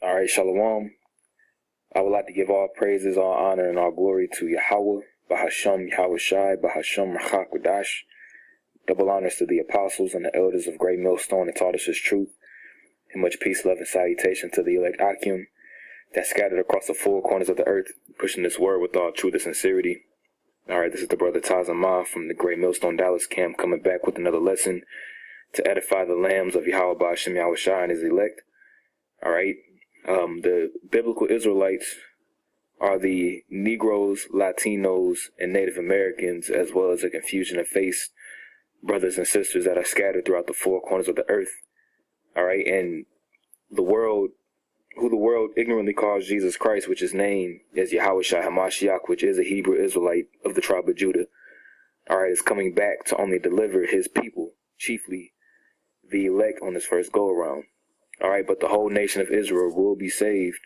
All right, Shalom. I would like to give all praises, all honor, and all glory to Yahweh, Bahasham Yahweh Shai, Bahasham Rachakwadash. Double honors to the apostles and the elders of Great Millstone that taught us his truth. And much peace, love, and salutation to the elect Akim that scattered across the four corners of the earth, pushing this word with all truth and sincerity. All right, this is the brother Tazamah from the Great Millstone Dallas camp, coming back with another lesson to edify the lambs of Yahweh Bahasham Yahweh Shai and his elect. All right. The biblical Israelites are the Negroes, Latinos, and Native Americans, as well as a confusion of faith brothers and sisters that are scattered throughout the four corners of the earth. All right, and the world, who the world ignorantly calls Jesus Christ, which is named as Yahweh Shai HaMashiach, which is a Hebrew Israelite of the tribe of Judah. All right, is coming back to only deliver his people, chiefly the elect, on this first go around. All right, but the whole nation of Israel will be saved.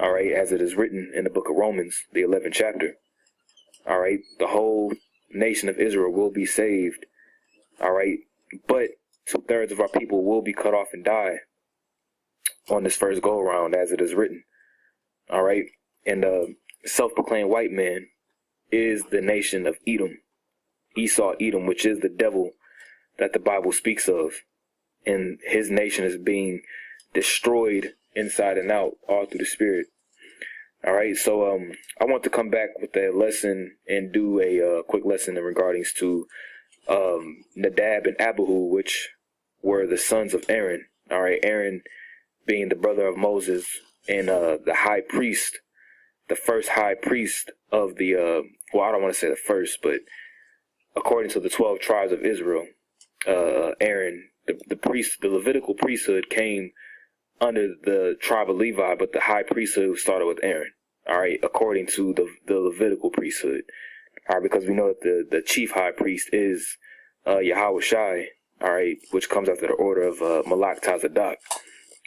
All right, as it is written in the book of Romans, the 11th chapter. All right, the whole nation of Israel will be saved. All right, but 2/3 of our people will be cut off and die on this first go around, as it is written. All right, and the self-proclaimed white man is the nation of Edom, Esau, Edom, which is the devil that the Bible speaks of. And his nation is being destroyed inside and out, all through the spirit. All right, so I want to come back with a lesson and do a quick lesson in regarding to Nadab and Abihu, which were the sons of Aaron. All right, Aaron being the brother of Moses and the high priest, the first high priest of the, well, I don't want to say the first, but according to the 12 tribes of Israel, Aaron, the Levitical priesthood came under the tribe of Levi, but the high priesthood started with Aaron. All right, according to the Levitical priesthood. All right, because we know that the chief high priest is Yahweh Shai. All right, which comes after the order of Malak Tazadok.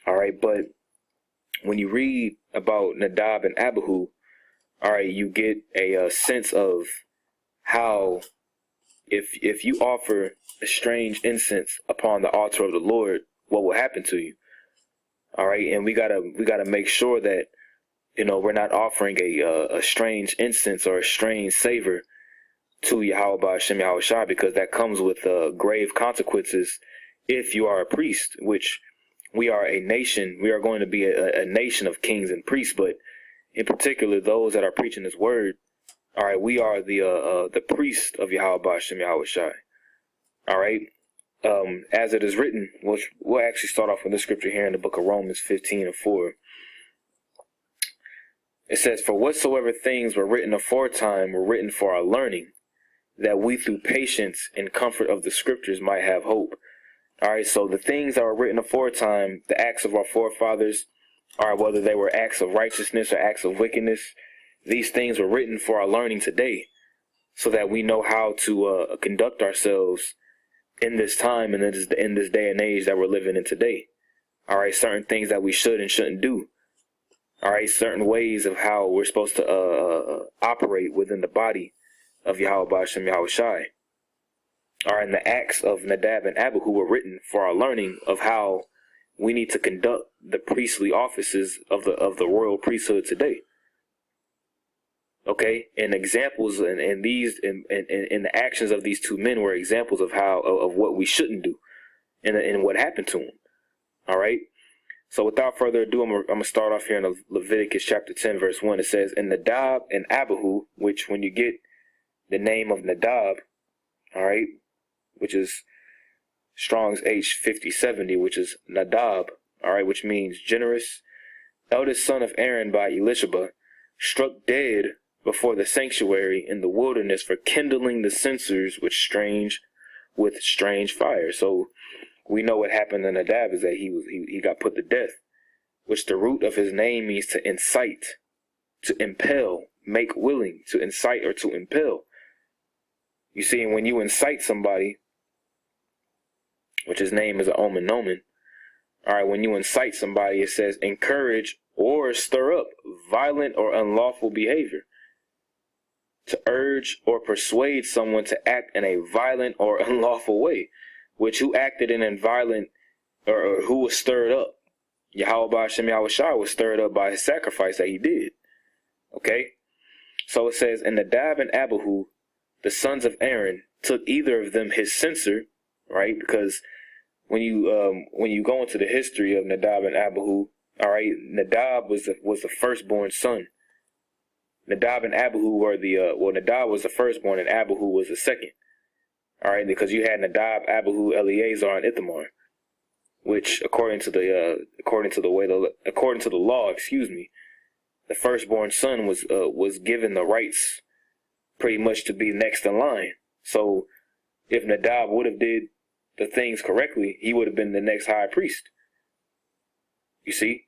All right, but when you read about Nadab and Abihu, all right, you get a sense of how if you offer a strange incense upon the altar of the Lord, what will happen to you? All right, and we gotta make sure that, you know, we're not offering a strange incense or a strange savor to Yahweh Ba'ashem Yahweh Shai, because that comes with grave consequences if you are a priest, which we are a nation. We are going to be a nation of kings and priests, but in particular those that are preaching this word. All right, we are the priest of Yahweh Ba'ashem Yahweh Shai. All right, as it is written, which we'll actually start off with this scripture here in the book of Romans 15:4. It says, "For whatsoever things were written aforetime were written for our learning, that we through patience and comfort of the scriptures might have hope." All right, so the things that were written aforetime, the acts of our forefathers, all right, whether they were acts of righteousness or acts of wickedness, these things were written for our learning today, so that we know how to conduct ourselves in this time and in this day and age that we're living in today. All right, certain things that we should and shouldn't do. All right, certain ways of how we're supposed to operate within the body of Yahweh Ba'ashem Yahweh Shai. All right, and the acts of Nadab and Abihu were written for our learning of how we need to conduct the priestly offices of the royal priesthood today. Okay, and examples and the actions of these two men were examples of how of what we shouldn't do, and what happened to them. All right, so without further ado, I'm gonna start off here in Leviticus chapter 10, verse 1. It says, "And Nadab and Abihu," which when you get the name of Nadab, all right, which is Strong's H5070, which is Nadab, all right, which means generous, eldest son of Aaron by Elisheba, struck dead before the sanctuary in the wilderness for kindling the censers with strange fire. So we know what happened to Nadab is that he got put to death, which the root of his name means to incite, to impel, make willing, to incite or to impel. You see, when you incite somebody, which his name is an omen nomen, all right, when you incite somebody, it says encourage or stir up violent or unlawful behavior. To urge or persuade someone to act in a violent or unlawful way, which who acted in a violent or who was stirred up. Yahweh Ba'ashem Yahweh Shai was stirred up by his sacrifice that he did. Okay? So it says, and Nadab and Abihu, the sons of Aaron, took either of them his censer, right? Because when you go into the history of Nadab and Abihu, all right, Nadab was the firstborn son. Nadab and Abihu were Nadab was the firstborn and Abihu was the second. All right, because you had Nadab, Abihu, Eleazar, and Ithamar, which according to the law, the firstborn son was given the rights pretty much to be next in line. So if Nadab would have did the things correctly, he would have been the next high priest. You see?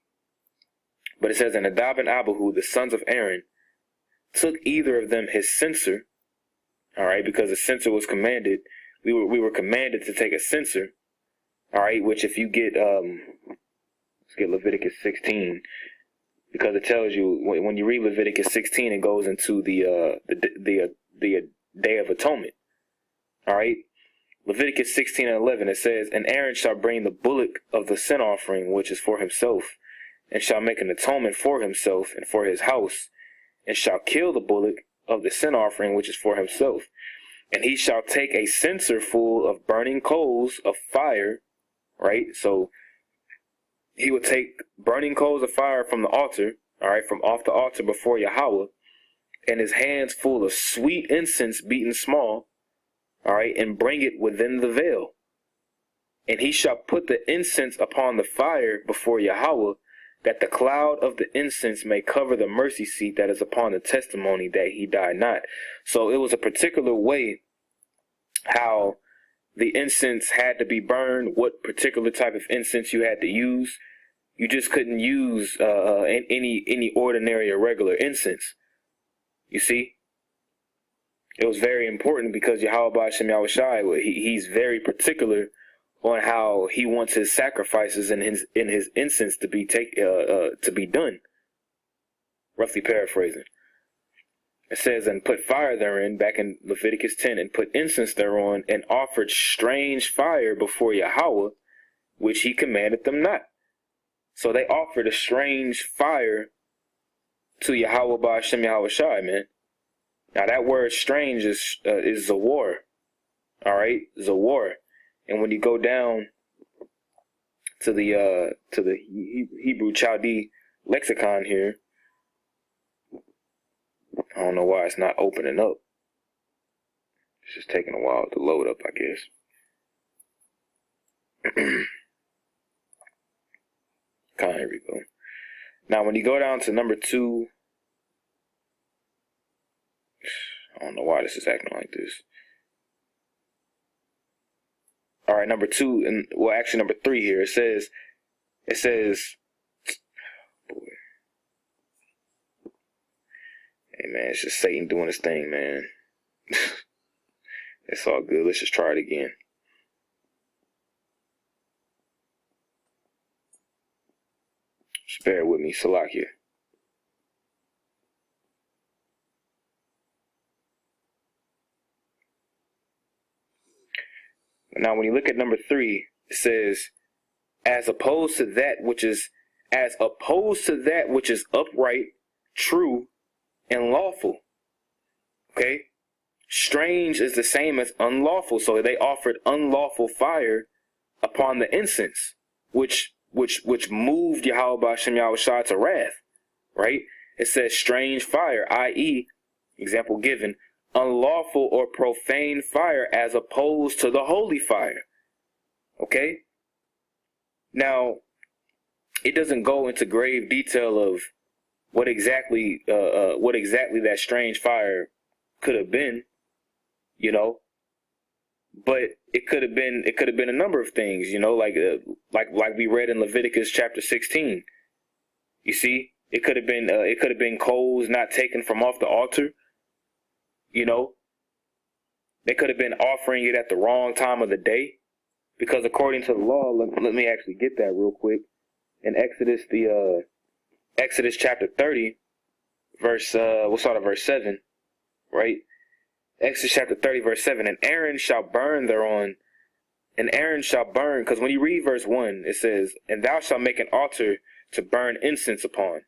But it says, and Nadab and Abihu, the sons of Aaron, took either of them his censer. All right, because a censer was commanded. We were commanded to take a censer. All right, which if you get let's get Leviticus 16, because it tells you when you read Leviticus 16, it goes into the Day of Atonement. All right, Leviticus 16 and 11, it says, and Aaron shall bring the bullock of the sin offering, which is for himself, and shall make an atonement for himself and for his house, and shall kill the bullock of the sin offering, which is for himself. And he shall take a censer full of burning coals of fire, right? So he would take burning coals of fire from the altar, all right, from off the altar before Yahweh, and his hands full of sweet incense beaten small, all right, and bring it within the veil. And he shall put the incense upon the fire before Yahweh, that the cloud of the incense may cover the mercy seat that is upon the testimony that he died not. So it was a particular way how the incense had to be burned, what particular type of incense you had to use. You just couldn't use any ordinary or regular incense. You see? It was very important because Yahweh Ba'ashem Yahweh Shai, he's very particular on how he wants his sacrifices and his incense to be done. Roughly paraphrasing. It says, and put fire therein, back in Leviticus 10, and put incense thereon, and offered strange fire before Yahweh, which he commanded them not. So they offered a strange fire to Yahweh Ba'ashem Yahweh Shai, man. Now that word strange is Zawar. All right, Zawar. And when you go down to the Hebrew Chaldee lexicon here, I don't know why it's not opening up. It's just taking a while to load up, I guess. Here we go. Now when you go down to number 2, I don't know why this is acting like this. All right, number 2, and well, actually number 3 here. It says, boy, hey man, it's just Satan doing his thing, man. It's all good. Let's just try it again. Just bear with me, Salakia. Now, when you look at number 3, it says, as opposed to that which is upright, true, and lawful. Okay? Strange is the same as unlawful. So they offered unlawful fire upon the incense, which moved Yahweh Ba'ashem Yahweh Shai to wrath. Right? It says strange fire, i.e., example given, unlawful or profane fire as opposed to the holy fire. Okay? Now, it doesn't go into grave detail of what exactly that strange fire could have been, you know. But it could have been a number of things, you know, like we read in Leviticus chapter 16. You see, it could have been coals not taken from off the altar. You know, they could have been offering it at the wrong time of the day, because according to the law, let me actually get that real quick. In Exodus chapter 30, we'll start at verse 7, right? Exodus chapter 30, verse 7, and Aaron shall burn thereon And Aaron shall burn, because when you read verse 1, it says, and thou shalt make an altar to burn incense upon.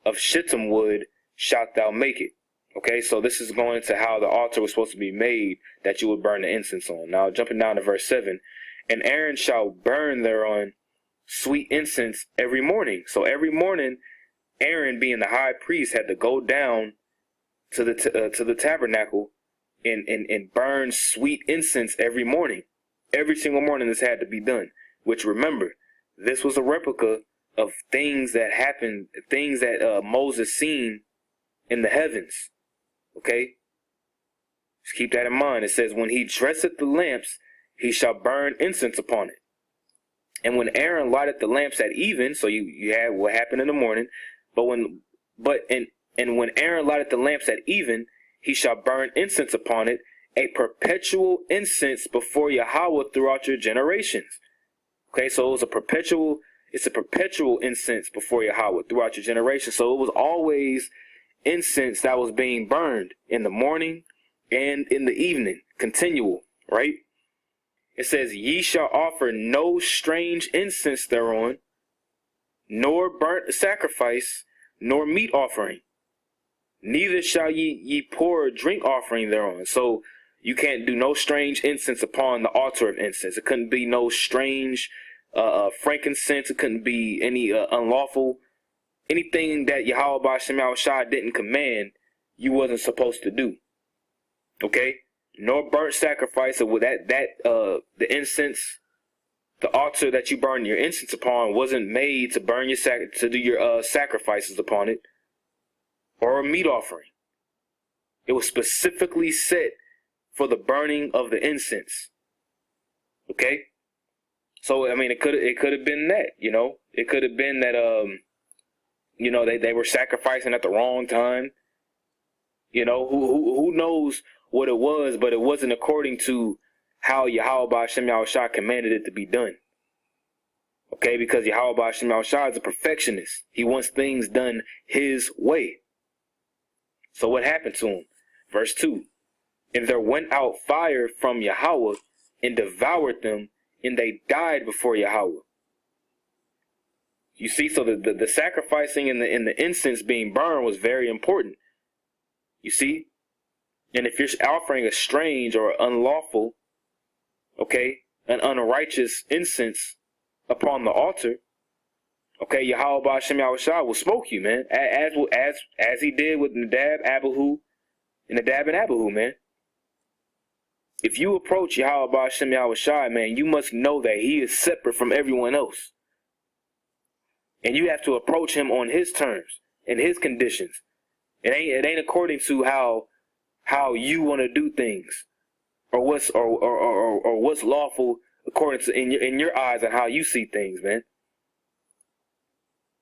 Of shittim wood shalt thou make it. Okay, so this is going to how the altar was supposed to be made that you would burn the incense on. Now, jumping down to verse 7, and Aaron shall burn thereon sweet incense every morning. So every morning, Aaron, being the high priest, had to go down to the tabernacle and burn sweet incense every morning. Every single morning this had to be done. Which, remember, this was a replica of things that happened, things that Moses seen in the heavens. Okay? Just keep that in mind. It says, when he dresseth the lamps, he shall burn incense upon it. And when Aaron lighted the lamps at even, so you had what happened in the morning, when Aaron lighted the lamps at even, he shall burn incense upon it, a perpetual incense before Yahweh throughout your generations. Okay, so it's a perpetual incense before Yahweh throughout your generations. So it was always incense that was being burned in the morning and in the evening, continual, right? It says, ye shall offer no strange incense thereon, nor burnt sacrifice, nor meat offering. Neither shall ye pour drink offering thereon. So you can't do no strange incense upon the altar of incense. It couldn't be no strange frankincense. It couldn't be any unlawful. Anything that Yahweh B'Shem Yahushua didn't command, you wasn't supposed to do. Okay? Nor burnt sacrifice. Or with the incense, the altar that you burn your incense upon wasn't made to burn to do your sacrifices upon it, or a meat offering. It was specifically set for the burning of the incense. Okay? So I mean, it could have been that, you know. It could have been that they were sacrificing at the wrong time. You know, who knows what it was, but it wasn't according to how Yahweh B'Shem Yahushua commanded it to be done. Okay, because Yahweh B'Shem Yahushua is a perfectionist. He wants things done his way. So what happened to him? Verse 2. And there went out fire from Yahweh and devoured them, and they died before Yahweh. You see, so the sacrificing and the incense being burned was very important. You see? And if you're offering a strange or unlawful, okay, an unrighteous incense upon the altar, okay, Yahweh B'Shem Yahushua will smoke you, man, as he did with Nadab, and Abihu, man. If you approach Yahweh B'Shem Yahushua, man, you must know that he is separate from everyone else. And you have to approach him on his terms and his conditions. It ain't according to how you want to do things, or what's lawful according to in your eyes and how you see things, man.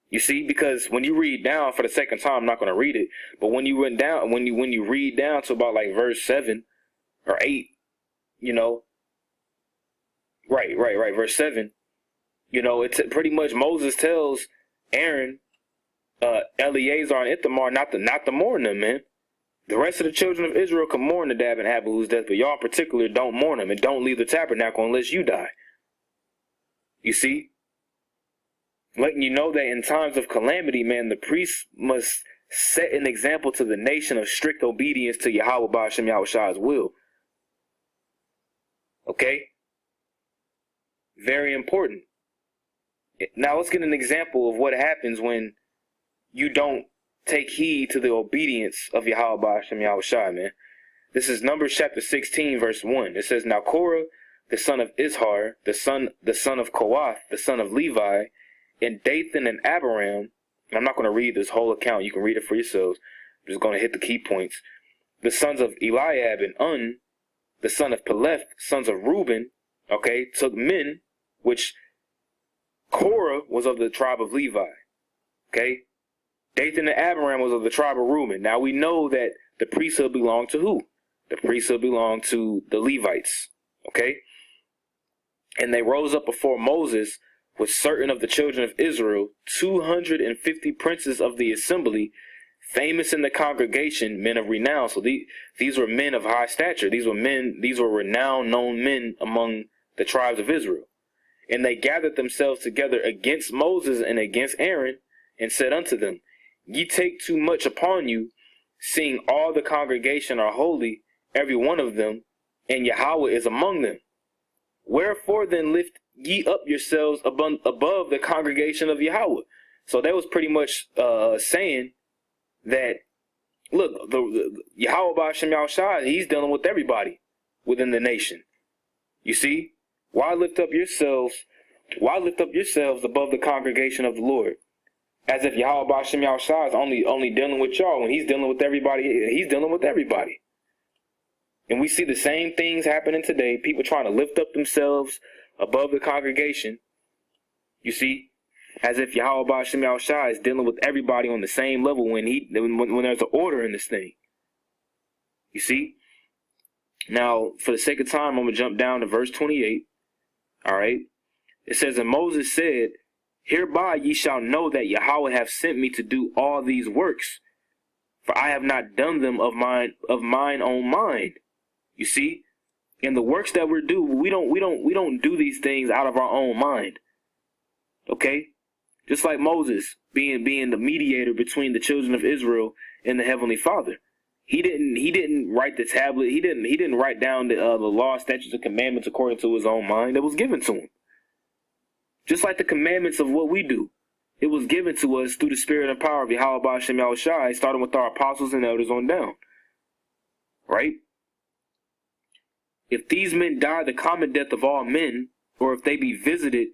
You see, because when you read down for the second time, I'm not going to read it, but when you read down to about like verse 7 or 8, you know, right, verse 7, you know, it's pretty much Moses tells Aaron, Eleazar and Ithamar not to mourn them, man. The rest of the children of Israel can mourn Nadab and Abihu's death, but y'all in particular don't mourn them and don't leave the tabernacle unless you die. You see? Letting you know that in times of calamity, man, the priests must set an example to the nation of strict obedience to Yahweh B'Shem Yahushua's will. Okay? Very important. Now let's get an example of what happens when you don't take heed to the obedience of Yahweh B'Shem Yahushua, man. This is Numbers chapter 16, verse 1. It says, now Korah, the son of Izhar, the son of Kohath, the son of Levi, and Dathan and Abiram, and I'm not going to read this whole account. You can read it for yourselves. I'm just going to hit the key points. The sons of Eliab and Un, the son of Peleth, sons of Reuben, okay, took men, which Korah was of the tribe of Levi, okay? Dathan and Abiram was of the tribe of Reuben. Now we know that the priesthood belonged to who? The priesthood belonged to the Levites, okay? And they rose up before Moses with certain of the children of Israel, 250 princes of the assembly, famous in the congregation, men of renown. So these were men of high stature. These were renowned, known men among the tribes of Israel. And they gathered themselves together against Moses and against Aaron, and said unto them, Ye take too much upon you, seeing all the congregation are holy, every one of them, and Yahweh is among them. Wherefore then lift ye up yourselves above the congregation of Yahweh. So that was pretty much saying that, look, the Yahweh Ba'ashem Yahushua, he's dealing with everybody within the nation. You see? Why lift up yourselves above the congregation of the Lord? As if Yahweh Ba'ashem Yahushua is only dealing with y'all, when he's dealing with everybody, he's dealing with everybody. And we see the same things happening today. People trying to lift up themselves above the congregation. You see? As if Yahweh Ba'ashem Yahushua is dealing with everybody on the same level when there's an order in this thing. You see? Now, for the sake of time, I'm going to jump down to verse 28. All right? It says, And Moses said, Hereby ye shall know that Yahweh hath sent me to do all these works, for I have not done them of mine own mind. You see? And the works that we do, we don't do these things out of our own mind. Okay? Just like Moses being the mediator between the children of Israel and the Heavenly Father. He didn't write the tablet. He didn't write down the law, statutes, and commandments according to his own mind. It was given to him. Just like the commandments of what we do, it was given to us through the spirit and power of Yahweh Ba'ashem Yahushua, starting with our apostles and elders on down. Right? If these men die the common death of all men, or if they be visited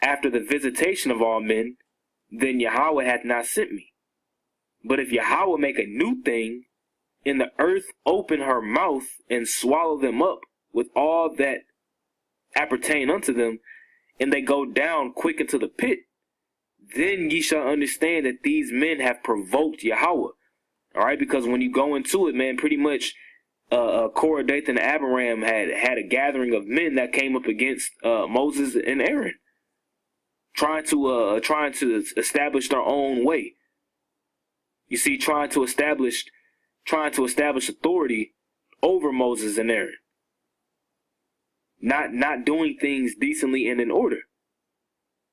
after the visitation of all men, then Yahweh hath not sent me. But if Yahweh make a new thing, and the earth open her mouth and swallow them up with all that appertain unto them, and they go down quick into the pit, then ye shall understand that these men have provoked Yahweh. All right, because when you go into it, man, pretty much Korah, Dathan, and Abiram had a gathering of men that came up against Moses and Aaron, trying to establish their own way. You see, trying to establish authority over Moses and Aaron. Not doing things decently and in order.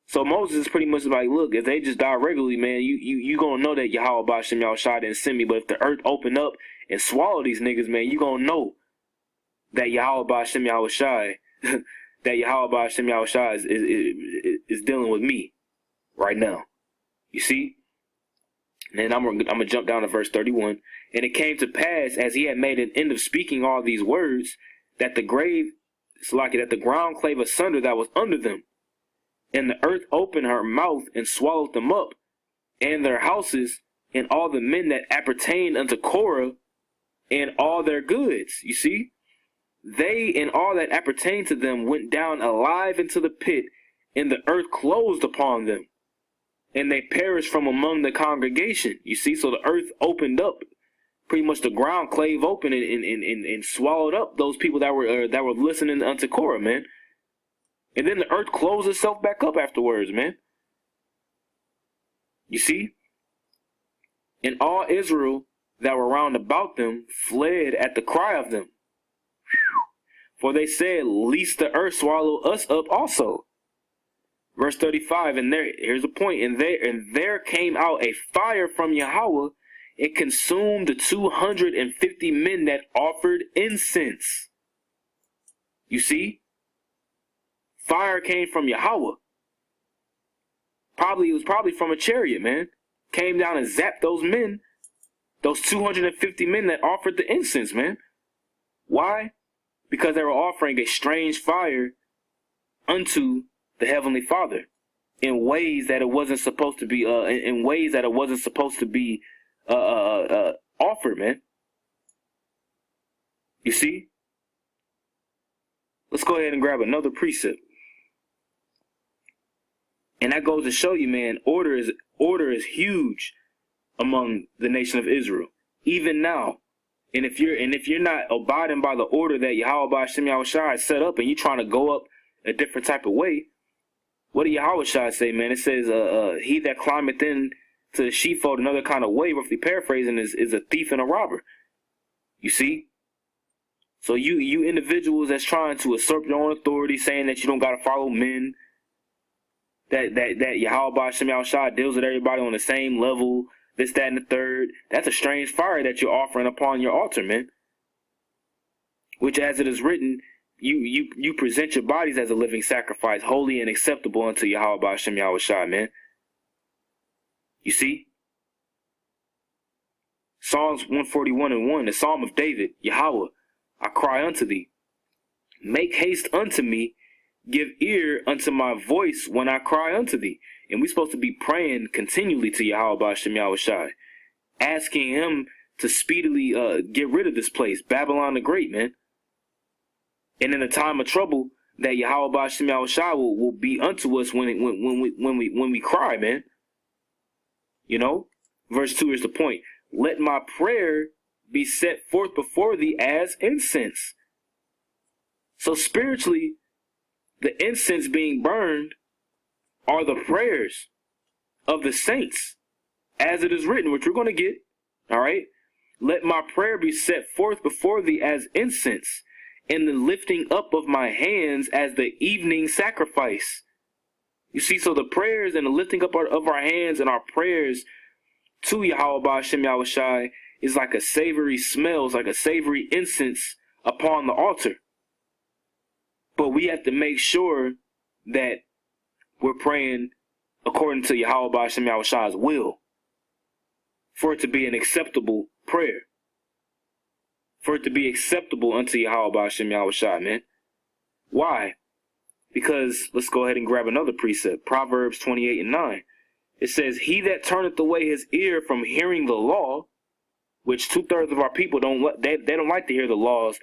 So Moses is pretty much like, look, if they just die regularly, man, you gonna know that Yahweh Ba'ashem Yahushua didn't send me. But if the earth open up and swallow these niggas, man, you gonna know that Yahweh Ba'ashem Yahushua is dealing with me right now. You see? And then I'm gonna jump down to verse 31. And it came to pass, as he had made an end of speaking all these words, that the ground clave asunder that was under them, and the earth opened her mouth and swallowed them up, and their houses, and all the men that appertained unto Korah, and all their goods. You see? They and all that appertained to them went down alive into the pit, and the earth closed upon them, and they perished from among the congregation. You see? So the earth opened up. Pretty much the ground clave open and swallowed up those people that were listening unto Korah, man. And then the earth closed itself back up afterwards, man. You see? And all Israel that were round about them fled at the cry of them. For they said, Lest the earth swallow us up also. Verse 35, and here's a point. And there came out a fire from Yahweh, it consumed the 250 men that offered incense. You see? Fire came from Yahweh. It was probably from a chariot, man. Came down and zapped those men, those 250 men that offered the incense, man. Why? Because they were offering a strange fire unto the Heavenly Father in ways that it wasn't supposed to be. Offered, man. You see? Let's go ahead and grab another precept. And that goes to show you, man, order is huge among the nation of Israel, even now. And if you're not abiding by the order that Yahweh Ba'ashem Yahushua has set up, and you're trying to go up a different type of way, what did Yahweh say, man? It says, he that climbeth in to the sheepfold another kind of way, roughly paraphrasing, is a thief and a robber. You see? So you individuals that's trying to usurp your own authority, saying that you don't gotta follow men, that Yahweh Hashem Yahushua deals with everybody on the same level, this, that, and the third. That's a strange fire that you're offering upon your altar, man. Which, as it is written, you present your bodies as a living sacrifice, holy and acceptable unto Yahweh Hashem Yahushua, man. You see? Psalms 141:1, the Psalm of David, Yahweh, I cry unto thee. Make haste unto me, give ear unto my voice when I cry unto thee. And we're supposed to be praying continually to Yahweh Hashem Yahushua, asking him to speedily get rid of this place, Babylon the Great, man. And in a time of trouble, that Yahweh Hashem Yahushua will be unto us when we cry, man. You know? Verse 2 is the point. Let my prayer be set forth before thee as incense. So spiritually, the incense being burned are the prayers of the saints, as it is written, which we're going to get. All right? Let my prayer be set forth before thee as incense, and the lifting up of my hands as the evening sacrifice. You see, so the prayers and the lifting up of our hands and our prayers to Yahweh Hashem Yahushua is like a savory smell, like a savory incense upon the altar. But we have to make sure that we're praying according to Yahweh Hashem Yahushua's will, for it to be an acceptable prayer, for it to be acceptable unto Yahweh Hashem Yahushua, man. Why? Because let's go ahead and grab another precept, Proverbs 28:9. It says, he that turneth away his ear from hearing the law, which 2/3 of our people don't like to hear the laws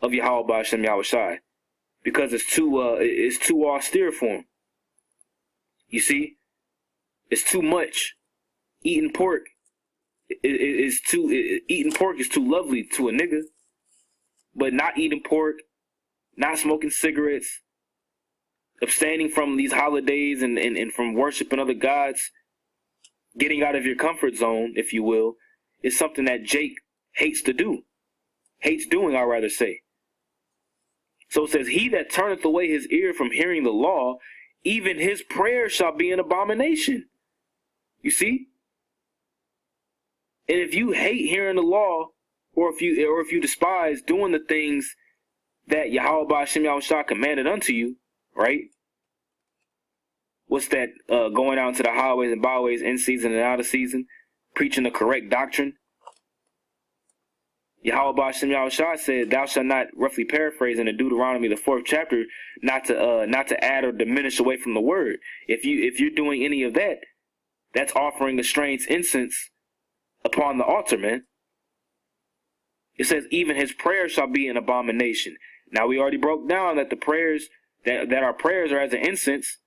of Yahweh Hashem Yahushua, because it's too austere for him. You see, it's too much. Eating pork is too lovely to a nigga, but not eating pork, not smoking cigarettes, abstaining from these holidays and from worshiping other gods, getting out of your comfort zone, if you will, is something that Jake hates to do. Hates doing, I'd rather say. So it says, he that turneth away his ear from hearing the law, even his prayer shall be an abomination. You see? And if you hate hearing the law, or if you despise doing the things that Yahweh Hashem Yahushua commanded unto you, right? What's that? Going out into the highways and byways in season and out of season, preaching the correct doctrine. Yahweh Hashem Yahushua said, "Thou shalt not," roughly paraphrasing in Deuteronomy the 4th chapter, not to add or diminish away from the word. If you're doing any of that, that's offering a strange incense upon the altar, man. It says, even his prayer shall be an abomination. Now we already broke down that the prayers that our prayers are as an incense.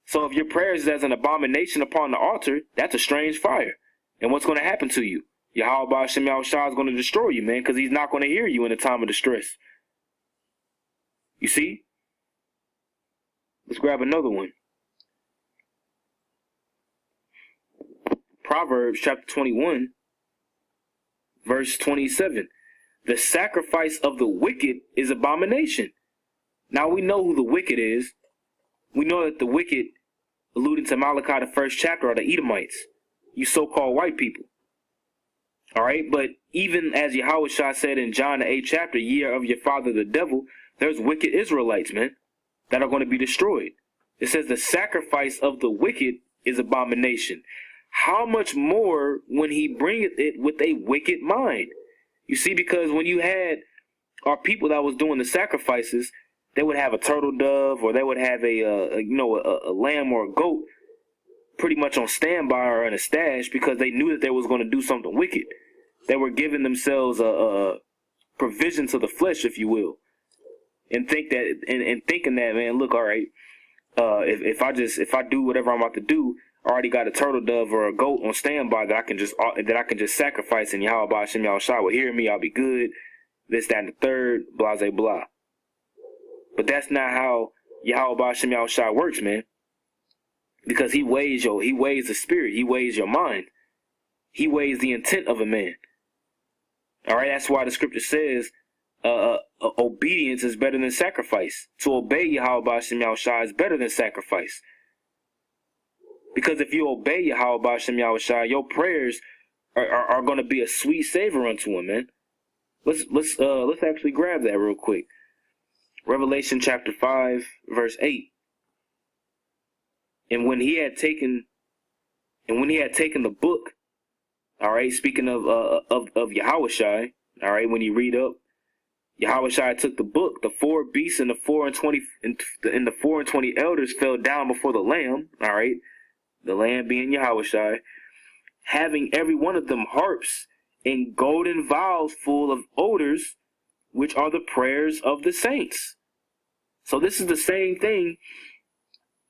So if your prayers is as an abomination upon the altar, that's a strange fire. And what's going to happen to you? Yahweh Hashem Yahushua is going to destroy you, man, because he's not going to hear you in a time of distress. You see? Let's grab another one. Proverbs chapter 21, verse 27. The sacrifice of the wicked is abomination. Now we know who the wicked is. We know that the wicked, alluding to Malachi the 1st chapter, are the Edomites, you so-called white people. All right, but even as Yahweh said in John the 8th chapter, ye are of your father the devil, there's wicked Israelites, man, that are going to be destroyed. It says the sacrifice of the wicked is abomination. How much more when he bringeth it with a wicked mind? You see, because when you had our people that was doing the sacrifices, they would have a turtle dove, or they would have a lamb or a goat pretty much on standby or in a stash, because they knew that they was going to do something wicked. They were giving themselves a provision to the flesh, if you will, and thinking that, man, look, all right, if I do whatever I'm about to do, I already got a turtle dove or a goat on standby that I can just sacrifice, and Yahweh Hashem Yahushua will hear me. I'll be good. This, that, and the third, blah, blah, blah. But that's not how Yahweh Hashem Yahushua works, man. Because he weighs the spirit. He weighs your mind. He weighs the intent of a man. All right, that's why the scripture says, obedience is better than sacrifice. To obey Yahweh Hashem Yahushua is better than sacrifice. Because if you obey Yahweh Hashem Yahushua, your prayers are going to be a sweet savor unto him, man. Let's actually grab that real quick. Revelation chapter 5, verse 8. And when he had taken the book, all right, speaking of Yahushua, all right, when you read up, Yahushua took the book, the 4 beasts and the 24 and 20 elders fell down before the Lamb, all right, the Lamb being Yahushua, having every one of them harps and golden vials full of odors, which are the prayers of the saints. So this is the same thing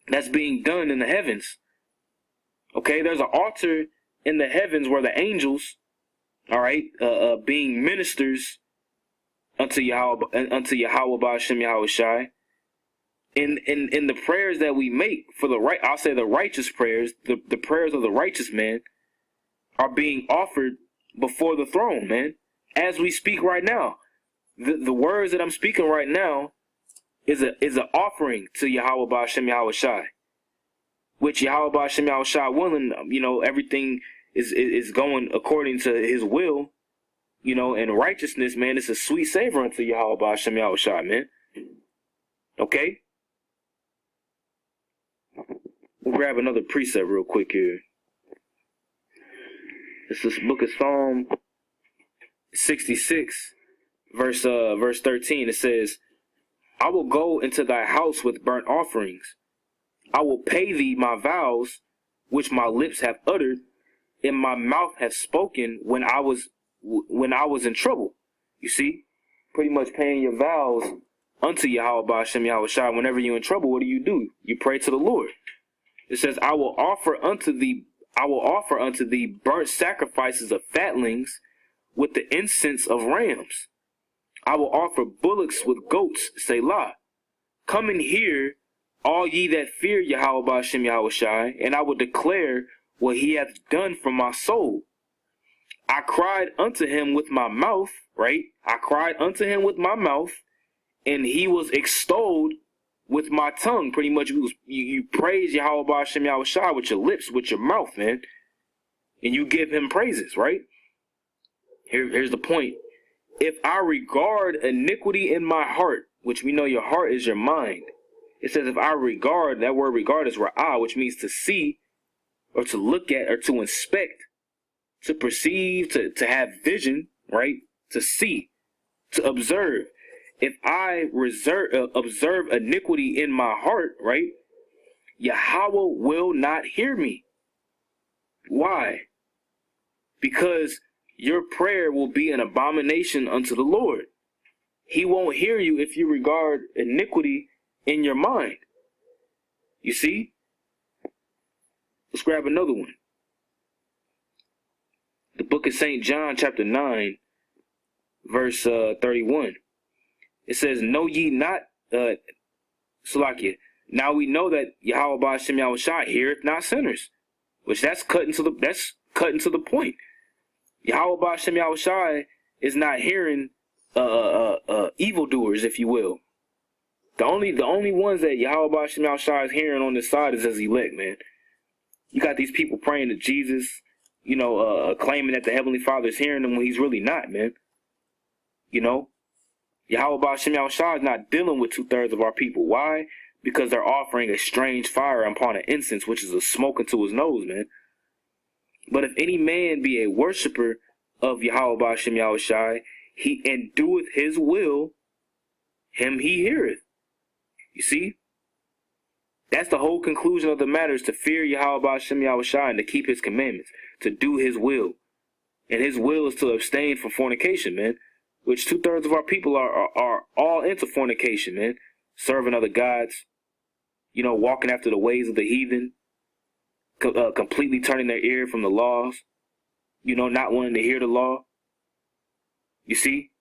that's being done in the heavens. Okay, there's an altar in the heavens where the angels, all right, being ministers unto Yahweh Ba'ashem Yahushai, in the prayers that we make for the right, I'll say the righteous prayers, the prayers of the righteous man are being offered before the throne, man. As we speak right now, the words that I'm speaking right now is an offering to Yahweh Ba'ashem Yahushai, which Yahweh Ba'ashem Yahushai willing, everything is going according to his will, and righteousness, man. It's a sweet savor unto Yahweh Ba'ashem Yahushai, man. Okay? We'll grab another precept real quick here. It's this book of Psalm 66, verse 13. It says, I will go into thy house with burnt offerings. I will pay thee my vows, which my lips have uttered, and my mouth hath spoken when I was in trouble. You see, pretty much paying your vows unto Yahweh Ba'ashem Yahushua. Whenever you're in trouble, what do? You pray to the Lord. It says, I will offer unto thee burnt sacrifices of fatlings with the incense of rams. I will offer bullocks with goats, Selah. Come and hear, all ye that fear Yahweh Ba'ashem Yahushai, and I will declare what he hath done for my soul. I cried unto him with my mouth, right? I cried unto him with my mouth, and he was extolled with my tongue. Pretty much you praise Yahweh Ba'ashem Yahushai with your lips, with your mouth, man. And you give him praises, right? Here's the point. If I regard iniquity in my heart, which we know your heart is your mind. It says if I regard, that word regard is ra'ah, which means to see or to look at or to inspect, to perceive, to have vision, right? To see, to observe. If I observe iniquity in my heart, right? Yahweh will not hear me. Why? Because your prayer will be an abomination unto the Lord. He won't hear you if you regard iniquity in your mind. You see? Let's grab another one. The book of St. John, chapter 9, verse 31. It says, know ye not, Salakia, now we know that Yahweh Ba'ashem Yahushua heareth not sinners. Which that's cutting to the point. Yahweh Ba'ashem Yahushua is not hearing evildoers, if you will. The only ones that Yahweh Ba'ashem Yahushua is hearing on this side is his elect, man. You got these people praying to Jesus, claiming that the Heavenly Father is hearing them when he's really not, man. Yahweh Ba'ashem Yahushua is not dealing with 2/3 of our people. Why? Because they're offering a strange fire upon an incense, which is a smoke into his nose, man. But if any man be a worshiper of Yahweh Ba'ashem Yahushua, and doeth his will, him he heareth. You see? That's the whole conclusion of the matter, is to fear Yahweh Ba'ashem Yahushua and to keep his commandments, to do his will. And his will is to abstain from fornication, man. Which 2/3 of our people are all into fornication, man. Serving other gods, walking after the ways of the heathen, completely turning their ear from the laws, not wanting to hear the law. You see?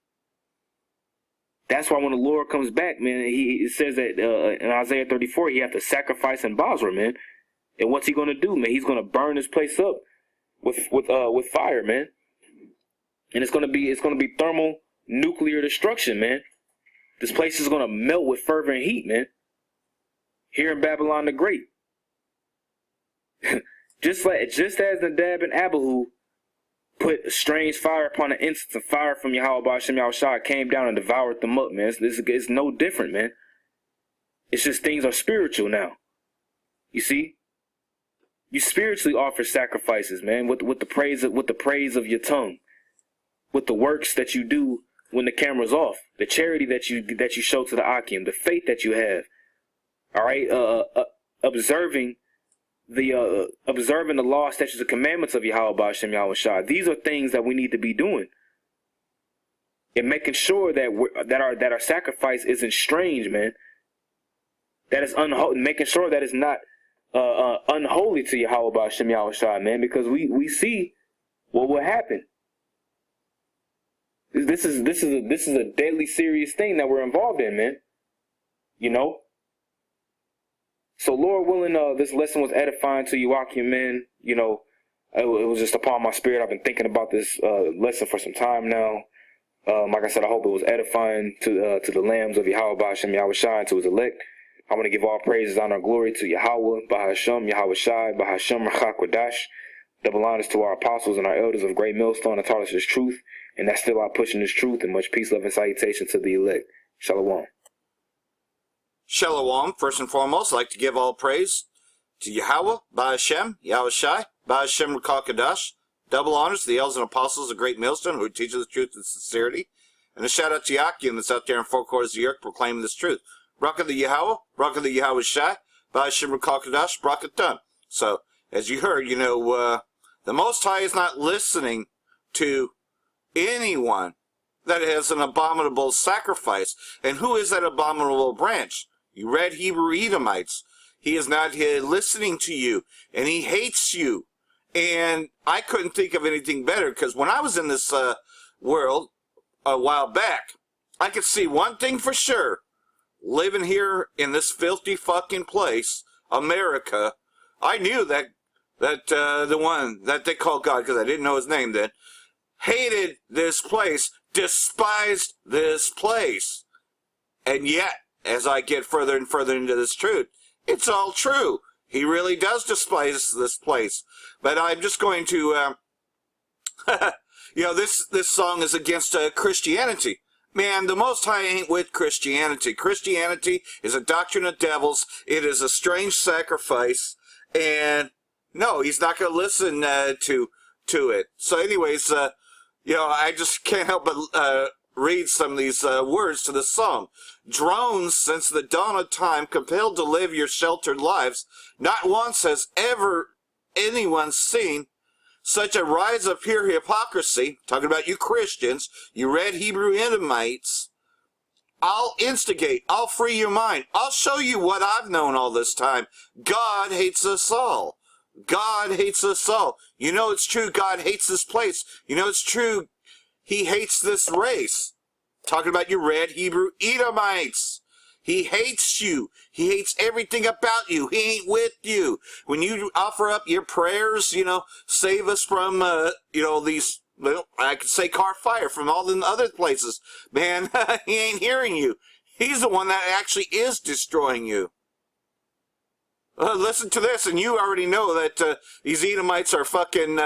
That's why when the Lord comes back, man, it says that in Isaiah 34, he has to sacrifice in Basra, man. And what's he going to do, man? He's going to burn this place up with fire, man. And it's going to be thermal nuclear destruction, man. This place is going to melt with fervent heat, man. Here in Babylon the Great. just as Nadab and Abihu put a strange fire upon an instance of fire from Yahweh Ba'ashem Yahushua came down and devoured them up, man. It's no different, man. It's just things are spiritual now. You see? You spiritually offer sacrifices, man, with the praise of your tongue, with the works that you do when the camera's off, the charity that you show to the Akim, the faith that you have. All right, observing the law, statutes, and commandments of Yahweh Ba'ashem Yahushua. These are things that we need to be doing, and making sure that our sacrifice isn't strange, man. That is unholy. Making sure that it's not unholy to Yahweh Ba'ashem Yahushua, man, because we see what will happen. This is a deadly serious thing that we're involved in, man. You know. So Lord willing, this lesson was edifying to you, Akim, man. You know, it was just upon my spirit. I've been thinking about this lesson for some time now. Like I said, I hope it was edifying to the lambs of Yahweh Ba'ashem Yahushua and to his elect. I want to give all praises, honor, and glory to Yahweh, Bahasham, Yahweh Shai, Bahasham, Rachak Wadash. Double honors to our apostles and our elders of great millstone that taught us this truth, and that still are pushing this truth, and much peace, love, and salutation to the elect. Shalom. Shalom. First and foremost, I'd like to give all praise to Yahweh, Bahashem, Yahweh Shai, Bahashem, Rachak Wadash. Double honors to the elders and apostles of great millstone who teach the truth and sincerity. And a shout out to Yakim that's out there in four quarters of the earth proclaiming this truth. Bracha the Yahweh, Bracha the Yahweh Shai, Ba'ashem Rachak Wadash, Bracha Done. So, as you heard, the Most High is not listening to anyone that has an abominable sacrifice. And who is that abominable branch? You read Hebrew Edomites. He is not listening to you, and he hates you. And I couldn't think of anything better, because when I was in this world a while back, I could see one thing for sure. Living here in this filthy fucking place, America, I knew that the one that they call God, because I didn't know his name then, hated this place, despised this place. And yet, as I get further and further into this truth, it's all true. He really does despise this place. But I'm just going to, this song is against Christianity. Man, the Most High ain't with Christianity. Christianity is a doctrine of devils. It is a strange sacrifice. And no, he's not going to listen to it. So anyways, I just can't help but read some of these words to the song. Drones, since the dawn of time, compelled to live your sheltered lives, not once has ever anyone seen such a rise of pure hypocrisy. Talking about you Christians, you red Hebrew Edomites. I'll instigate. I'll free your mind. I'll show you what I've known all this time. God hates us all. God hates us all. You know it's true. God hates this place. You know it's true. He hates this race. Talking about you red Hebrew Edomites. He hates you. He hates everything about you. He ain't with you. When you offer up your prayers, save us from, these, I could say car fire from all the other places. Man, he ain't hearing you. He's the one that actually is destroying you. Listen to this, and you already know that these Edomites are fucking,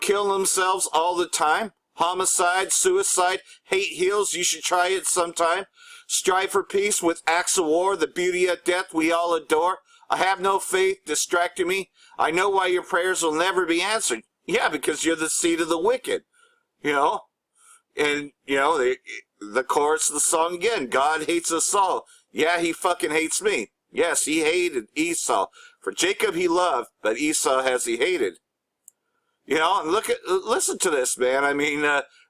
killing themselves all the time. Homicide, suicide, hate heals. You should try it sometime. Strive for peace with acts of war, the beauty of death we all adore. I have no faith distracting me. I know why your prayers will never be answered. Yeah, because you're the seed of the wicked. And, the chorus of the song again. God hates us all. Yeah, he fucking hates me. Yes, he hated Esau. For Jacob he loved, but Esau has he hated. And listen to this, man. I mean,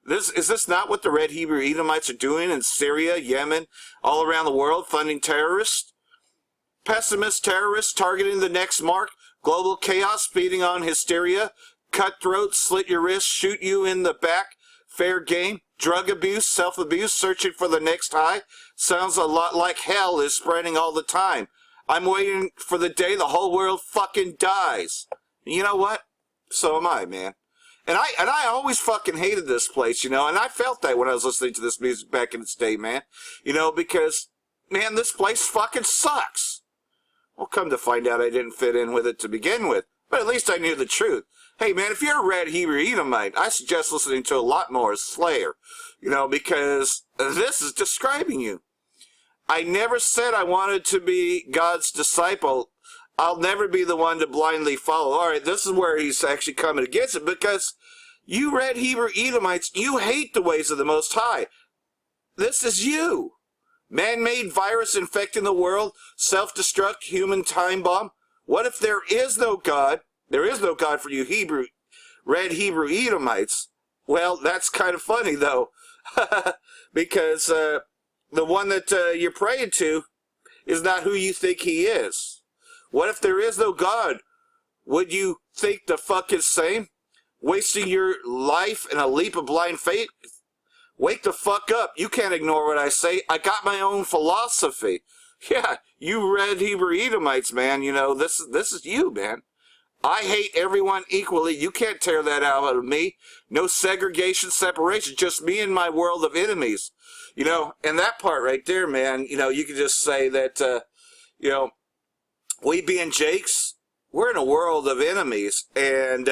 is this not what the red Hebrew Edomites are doing in Syria, Yemen, all around the world, funding terrorists? Pessimist terrorists targeting the next mark, global chaos feeding on hysteria, cutthroats, slit your wrists, shoot you in the back, fair game, drug abuse, self-abuse, searching for the next high. Sounds a lot like hell is spreading all the time. I'm waiting for the day the whole world fucking dies. You know what? So am I, man. I always fucking hated this place, you know, and I felt that when I was listening to this music back in its day, man. You know, because, man, this place fucking sucks. Well, come to find out I didn't fit in with it to begin with, but at least I knew the truth. Hey, man, if you're a red Hebrew Edomite, I suggest listening to a lot more of Slayer, you know, because this is describing you. I never said I wanted to be God's disciple. I'll never be the one to blindly follow. All right, this is where he's actually coming against it, because you red Hebrew Edomites, you hate the ways of the Most High. This is you. Man-made virus infecting the world, self-destruct, human time bomb. What if there is no God? There is no God for you red Hebrew Edomites. Well, that's kind of funny, though, because the one that you're praying to is not who you think he is. What if there is no God? Would you think the fuck is same? Wasting your life in a leap of blind faith? Wake the fuck up. You can't ignore what I say. I got my own philosophy. Yeah, you red Hebrew Edomites, man. You know, this is you, man. I hate everyone equally. You can't tear that out of me. No segregation, separation. Just me and my world of enemies. You know, and that part right there, man, you know, you could just say that, you know, we being Jakes, we're in a world of enemies, and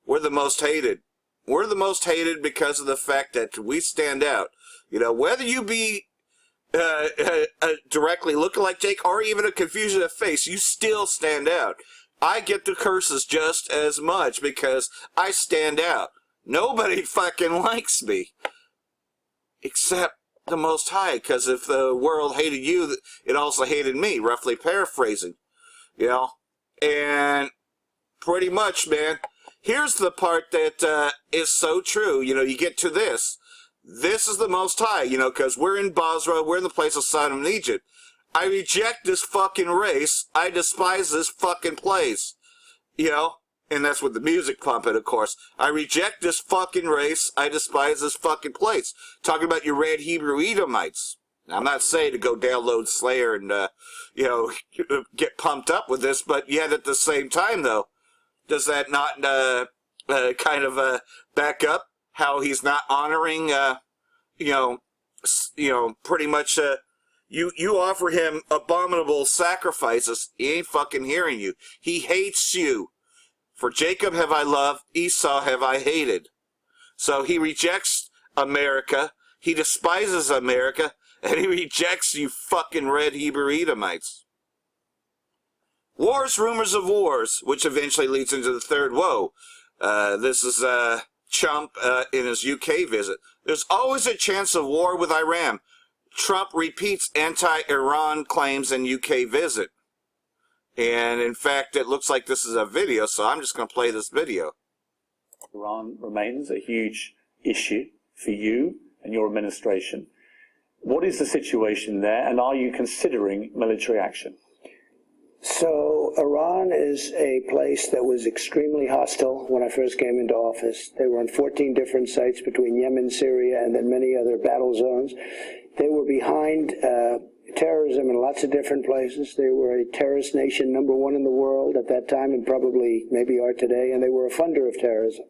we're the most hated. We're the most hated because of the fact that we stand out. You know, whether you be directly looking like Jake or even a confusion of face, you still stand out. I get the curses just as much because I stand out. Nobody fucking likes me. Except the Most High, because if the world hated you, it also hated me, roughly paraphrasing. You know? And pretty much, man, here's the part that is so true. You know, you get to this. This is the Most High, you know, because we're in Basra, we're in the place of Sodom and Egypt. I reject this fucking race. I despise this fucking place. You know? And that's with the music pumping, of course. I reject this fucking race. I despise this fucking place. Talking about your red Hebrew Edomites. Now, I'm not saying to go download Slayer and, you know, get pumped up with this, but yet at the same time, though, does that not kind of back up how he's not honoring, you know, pretty much, you offer him abominable sacrifices. He ain't fucking hearing you. He hates you. For Jacob have I loved, Esau have I hated. So he rejects America, he despises America, and he rejects you fucking red Hebrew Edomites. Wars, rumors of wars, which eventually leads into the third woe. This is Trump in his UK visit. There's always a chance of war with Iran. Trump repeats anti-Iran claims in UK visit. And in fact, it looks like this is a video, so I'm just going to play this video. Iran remains a huge issue for you and your administration. What is the situation there, and are you considering military action? So Iran is a place that was extremely hostile when I first came into office. They were on 14 different sites between Yemen, Syria, and then many other battle zones. They were behind terrorism in lots of different places. They were a terrorist nation, #1 in the world at that time, and probably maybe are today, and they were a funder of terrorism.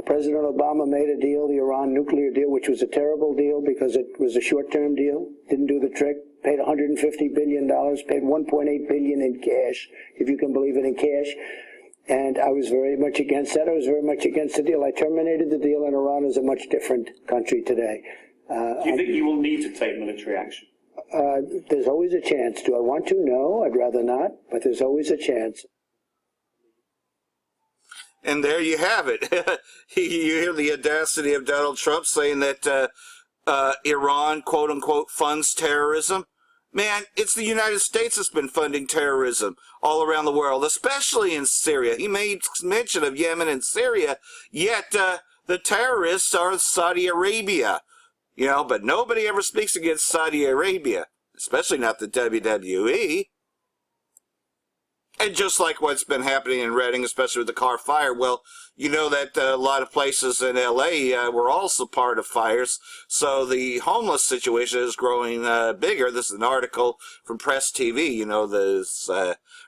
President Obama made a deal, the Iran nuclear deal, which was a terrible deal because it was a short-term deal, didn't do the trick, paid $150 billion, paid $1.8 billion in cash, if you can believe it, in cash. And I was very much against that. I was very much against the deal. I terminated the deal, and Iran is a much different country today. Do you think you will need to take military action? There's always a chance. Do I want to? No, I'd rather not, but there's always a chance. And there you have it. You hear the audacity of Donald Trump saying that Iran, quote-unquote, funds terrorism. Man, it's the United States that's been funding terrorism all around the world, especially in Syria. He made mention of Yemen and Syria, yet the terrorists are Saudi Arabia. You know, but nobody ever speaks against Saudi Arabia, especially not the WWE. And just like what's been happening in Reading, especially with the car fire, well, you know that a lot of places in L.A. Were also part of fires, so the homeless situation is growing bigger. This is an article from Press TV. You know, there's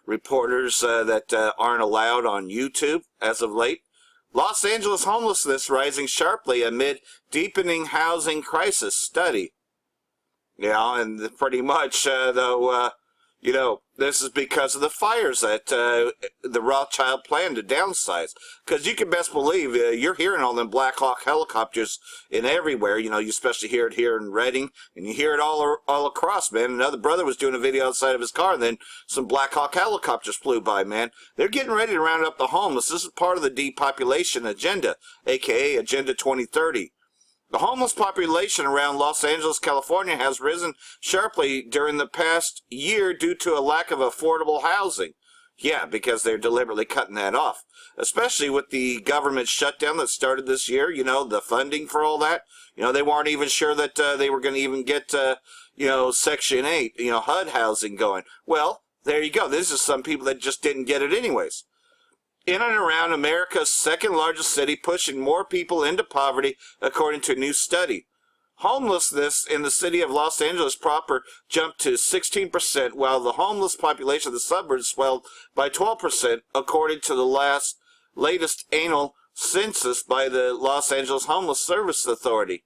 reporters that aren't allowed on YouTube as of late. Los Angeles homelessness rising sharply amid deepening housing crisis study. And pretty much, though, this is because of the fires that the Rothschild plan to downsize. Because you can best believe you're hearing all them Black Hawk helicopters in everywhere. You especially hear it here in Redding, and you hear it all across, man. Another brother was doing a video outside of his car, and then some Black Hawk helicopters flew by, man. They're getting ready to round up the homeless. This is part of the depopulation agenda, a.k.a. Agenda 2030. The homeless population around Los Angeles, California has risen sharply during the past year due to a lack of affordable housing. Yeah, because they're deliberately cutting that off, especially with the government shutdown that started this year, the funding for all that. They weren't even sure that they were going to even get, Section 8, HUD housing going. Well, there you go. This is some people that just didn't get it anyways. In and around America's second largest city, pushing more people into poverty, according to a new study. Homelessness in the city of Los Angeles proper jumped to 16%, while the homeless population of the suburbs swelled by 12%, according to the latest annual census by the Los Angeles Homeless Service Authority.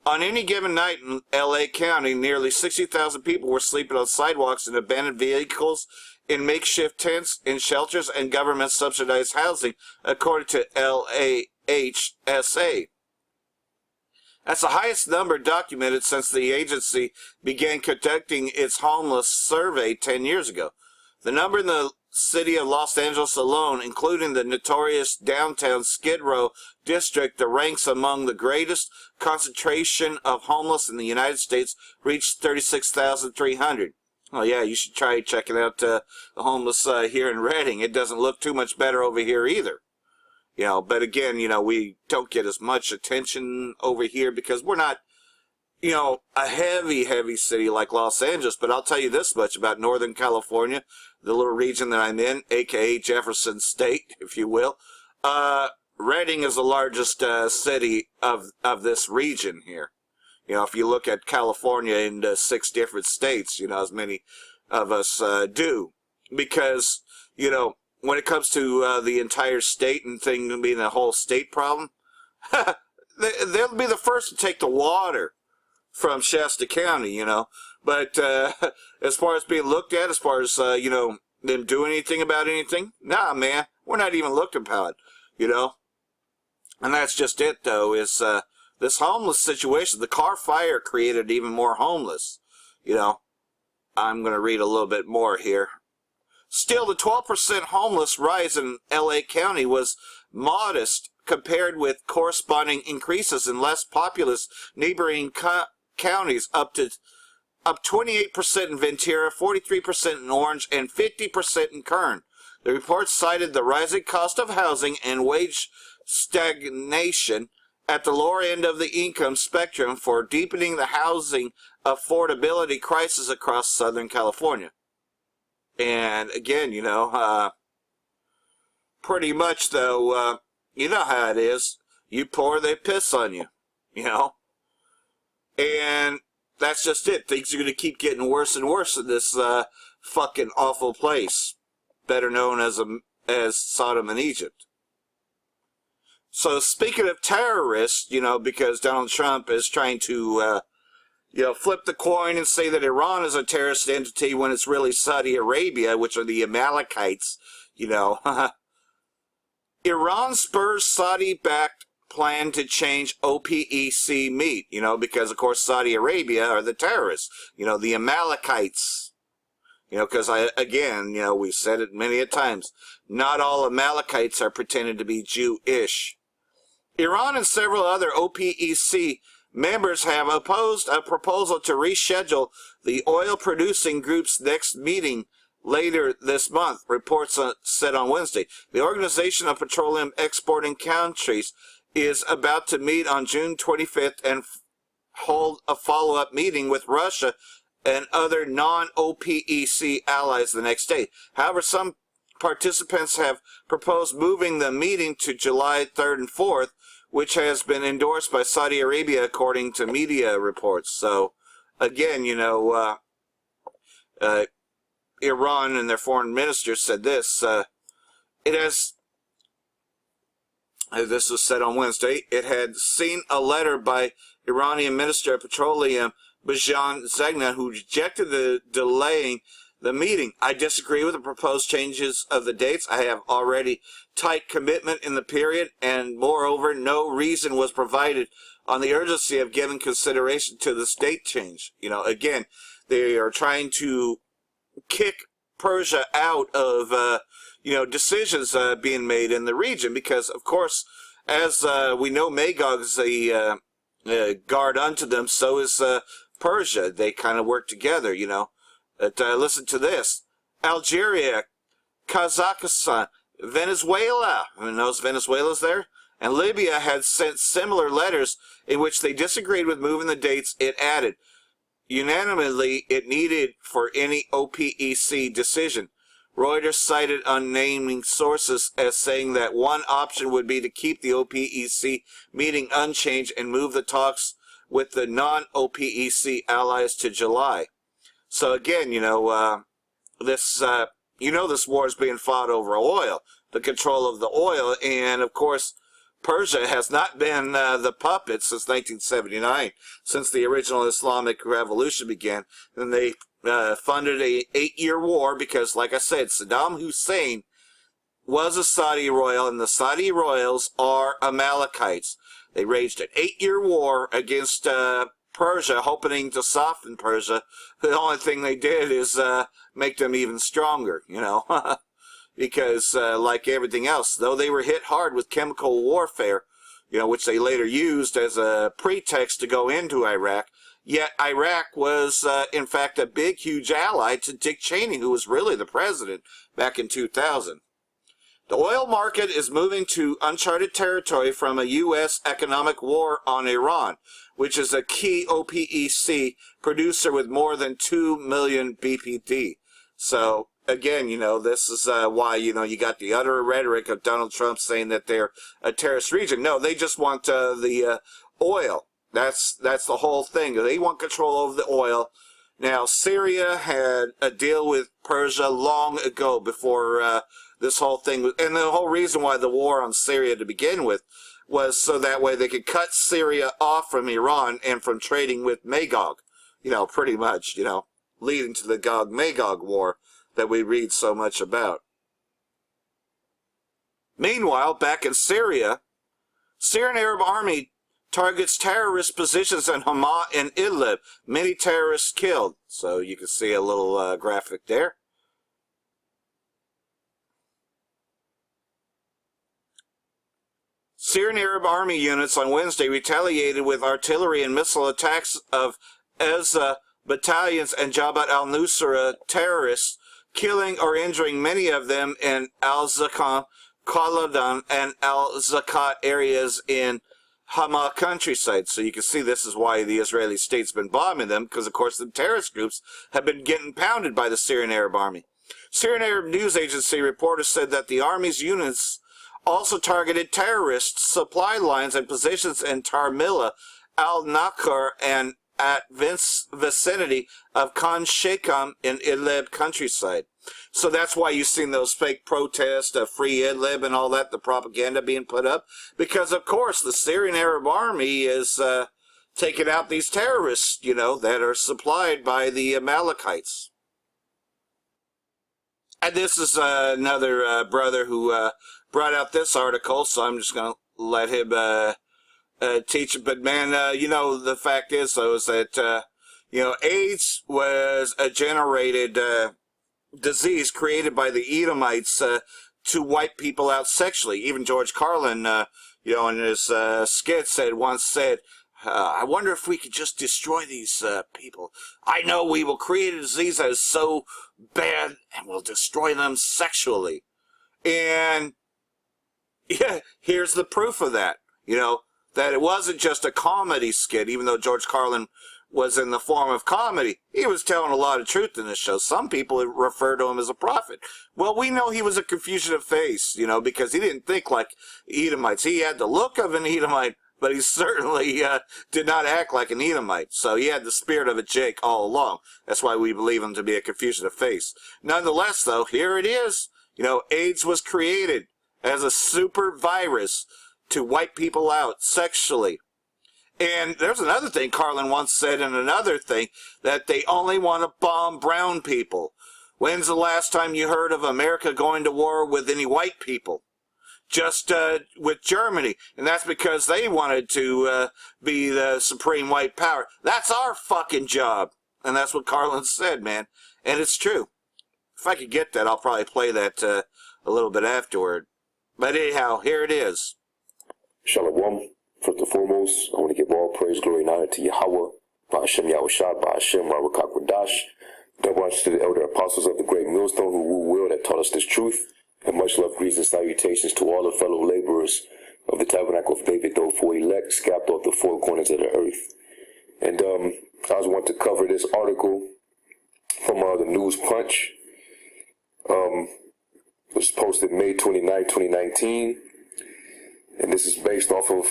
On any given night in L.A. County, nearly 60,000 people were sleeping on sidewalks in abandoned vehicles, in makeshift tents, in shelters, and government-subsidized housing, according to LAHSA. That's the highest number documented since the agency began conducting its homeless survey 10 years ago. The number in the city of Los Angeles alone, including the notorious downtown Skid Row district that ranks among the greatest concentration of homeless in the United States, reached 36,300. Oh, yeah, you should try checking out the homeless here in Redding. It doesn't look too much better over here either. But again, we don't get as much attention over here because we're not, a heavy city like Los Angeles. But I'll tell you this much about Northern California, the little region that I'm in, a.k.a. Jefferson State, if you will. Redding is the largest city of this region here. If you look at California in 6 different states, as many of us do. Because, when it comes to the entire state and thing being a whole state problem, they'll be the first to take the water from Shasta County, But as far as being looked at, as far as, them doing anything about anything, nah, man, we're not even looked upon, And that's just it, though, is... this homeless situation, the car fire created even more homeless. I'm going to read a little bit more here. Still, the 12% homeless rise in L.A. County was modest compared with corresponding increases in less populous neighboring counties, up 28% in Ventura, 43% in Orange, and 50% in Kern. The report cited the rising cost of housing and wage stagnation at the lower end of the income spectrum for deepening the housing affordability crisis across Southern California. And again, pretty much though, you know how it is. You pour, they piss on you, And that's just it. Things are going to keep getting worse and worse in this fucking awful place, better known as Sodom and Egypt. So speaking of terrorists, because Donald Trump is trying to, flip the coin and say that Iran is a terrorist entity when it's really Saudi Arabia, which are the Amalekites, Iran spurs Saudi-backed plan to change OPEC meat, because, of course, Saudi Arabia are the terrorists, the Amalekites. Because we've said it many a times, not all Amalekites are pretending to be Jewish. Iran and several other OPEC members have opposed a proposal to reschedule the oil-producing group's next meeting later this month, reports said on Wednesday. The Organization of Petroleum Exporting Countries is about to meet on June 25th and hold a follow-up meeting with Russia and other non-OPEC allies the next day. However, some participants have proposed moving the meeting to July 3rd and 4th, which has been endorsed by Saudi Arabia, according to media reports. So, again, Iran and their foreign minister said this. It has as this was said on Wednesday, it had seen a letter by Iranian Minister of Petroleum Bajan Zegna, who rejected the delaying the meeting. I disagree with the proposed changes of the dates. I have already tight commitment in the period, and moreover, no reason was provided on the urgency of giving consideration to this date change. You know, again, they are trying to kick Persia out of, decisions being made in the region because, of course, as we know, Magog is a guard unto them, so is Persia. They kind of work together, you know. But listen to this. Algeria, Kazakhstan, Venezuela, who knows Venezuela's there? And Libya had sent similar letters in which they disagreed with moving the dates it added. Unanimously, it needed for any OPEC decision. Reuters cited unnamed sources as saying that one option would be to keep the OPEC meeting unchanged and move the talks with the non-OPEC allies to July. So again, this war is being fought over oil, the control of the oil, and of course, Persia has not been the puppet since 1979, since the original Islamic Revolution began. And they funded a 8-year war because, like I said, Saddam Hussein was a Saudi royal, and the Saudi royals are Amalekites. They waged an 8-year war against Persia, hoping to soften Persia. The only thing they did is make them even stronger, because like everything else, though they were hit hard with chemical warfare, which they later used as a pretext to go into Iraq, yet Iraq was, in fact, a big, huge ally to Dick Cheney, who was really the president back in 2000. The oil market is moving to uncharted territory from a U.S. economic war on Iran, which is a key OPEC producer with more than 2 million BPD. So, again, this is why, you got the utter rhetoric of Donald Trump saying that they're a terrorist region. No, they just want the oil. That's the whole thing. They want control over the oil. Now, Syria had a deal with Persia long ago before this whole thing was, and the whole reason why the war on Syria to begin with was so that way they could cut Syria off from Iran and from trading with Magog, pretty much, leading to the Gog-Magog war that we read so much about. Meanwhile, back in Syria, Syrian Arab Army targets terrorist positions in Hama and Idlib. Many terrorists killed. So you can see a little graphic there. Syrian Arab Army units on Wednesday retaliated with artillery and missile attacks of Ezza battalions and Jabhat al-Nusra terrorists, killing or injuring many of them in Al-Zakan, Qaladan, and Al-Zakat areas in Hama countryside. So you can see this is why the Israeli state's been bombing them, because of course the terrorist groups have been getting pounded by the Syrian Arab Army. Syrian Arab News Agency reporters said that the army's units also targeted terrorist supply lines and positions in Tarmila, Al-Nakhr, and at vicinity of Khan Sheikham in Idlib countryside. So that's why you've seen those fake protests of Free Idlib and all that, the propaganda being put up. Because, of course, the Syrian Arab Army is taking out these terrorists, that are supplied by the Amalekites. And this is another brother who brought out this article, so I'm just going to let him teach it. But, man, the fact is, though, is that, AIDS was a generated disease created by the Edomites to wipe people out sexually. Even George Carlin, in his skit once said, I wonder if we could just destroy these people. I know we will create a disease that is so bad and we'll destroy them sexually. And yeah, here's the proof of that, that it wasn't just a comedy skit, even though George Carlin was in the form of comedy. He was telling a lot of truth in this show. Some people refer to him as a prophet. Well, we know he was a Confucian of face, because he didn't think like Edomites. He had the look of an Edomite, but he certainly did not act like an Edomite. So he had the spirit of a Jake all along. That's why we believe him to be a Confucian of face. Nonetheless, though, here it is. AIDS was created as a super virus to wipe people out sexually. And there's another thing Carlin once said in another thing, that they only want to bomb brown people. When's the last time you heard of America going to war with any white people? Just with Germany. And that's because they wanted to be the supreme white power. That's our fucking job. And that's what Carlin said, man. And it's true. If I could get that, I'll probably play that a little bit afterward. But anyhow, here it is. Shalom. First and foremost, I want to give all praise, glory, and honor to Yahweh, Ba'ashem Yahushua, Ba'ashem Rarukakwadash, double honor to the elder apostles of the great millstone who rule well that taught us this truth, and much love, greetings, and salutations to all the fellow laborers of the tabernacle of David, though for elect, scattered off the four corners of the earth. And I just want to cover this article from the News Punch. It was posted May 29, 2019, and this is based off of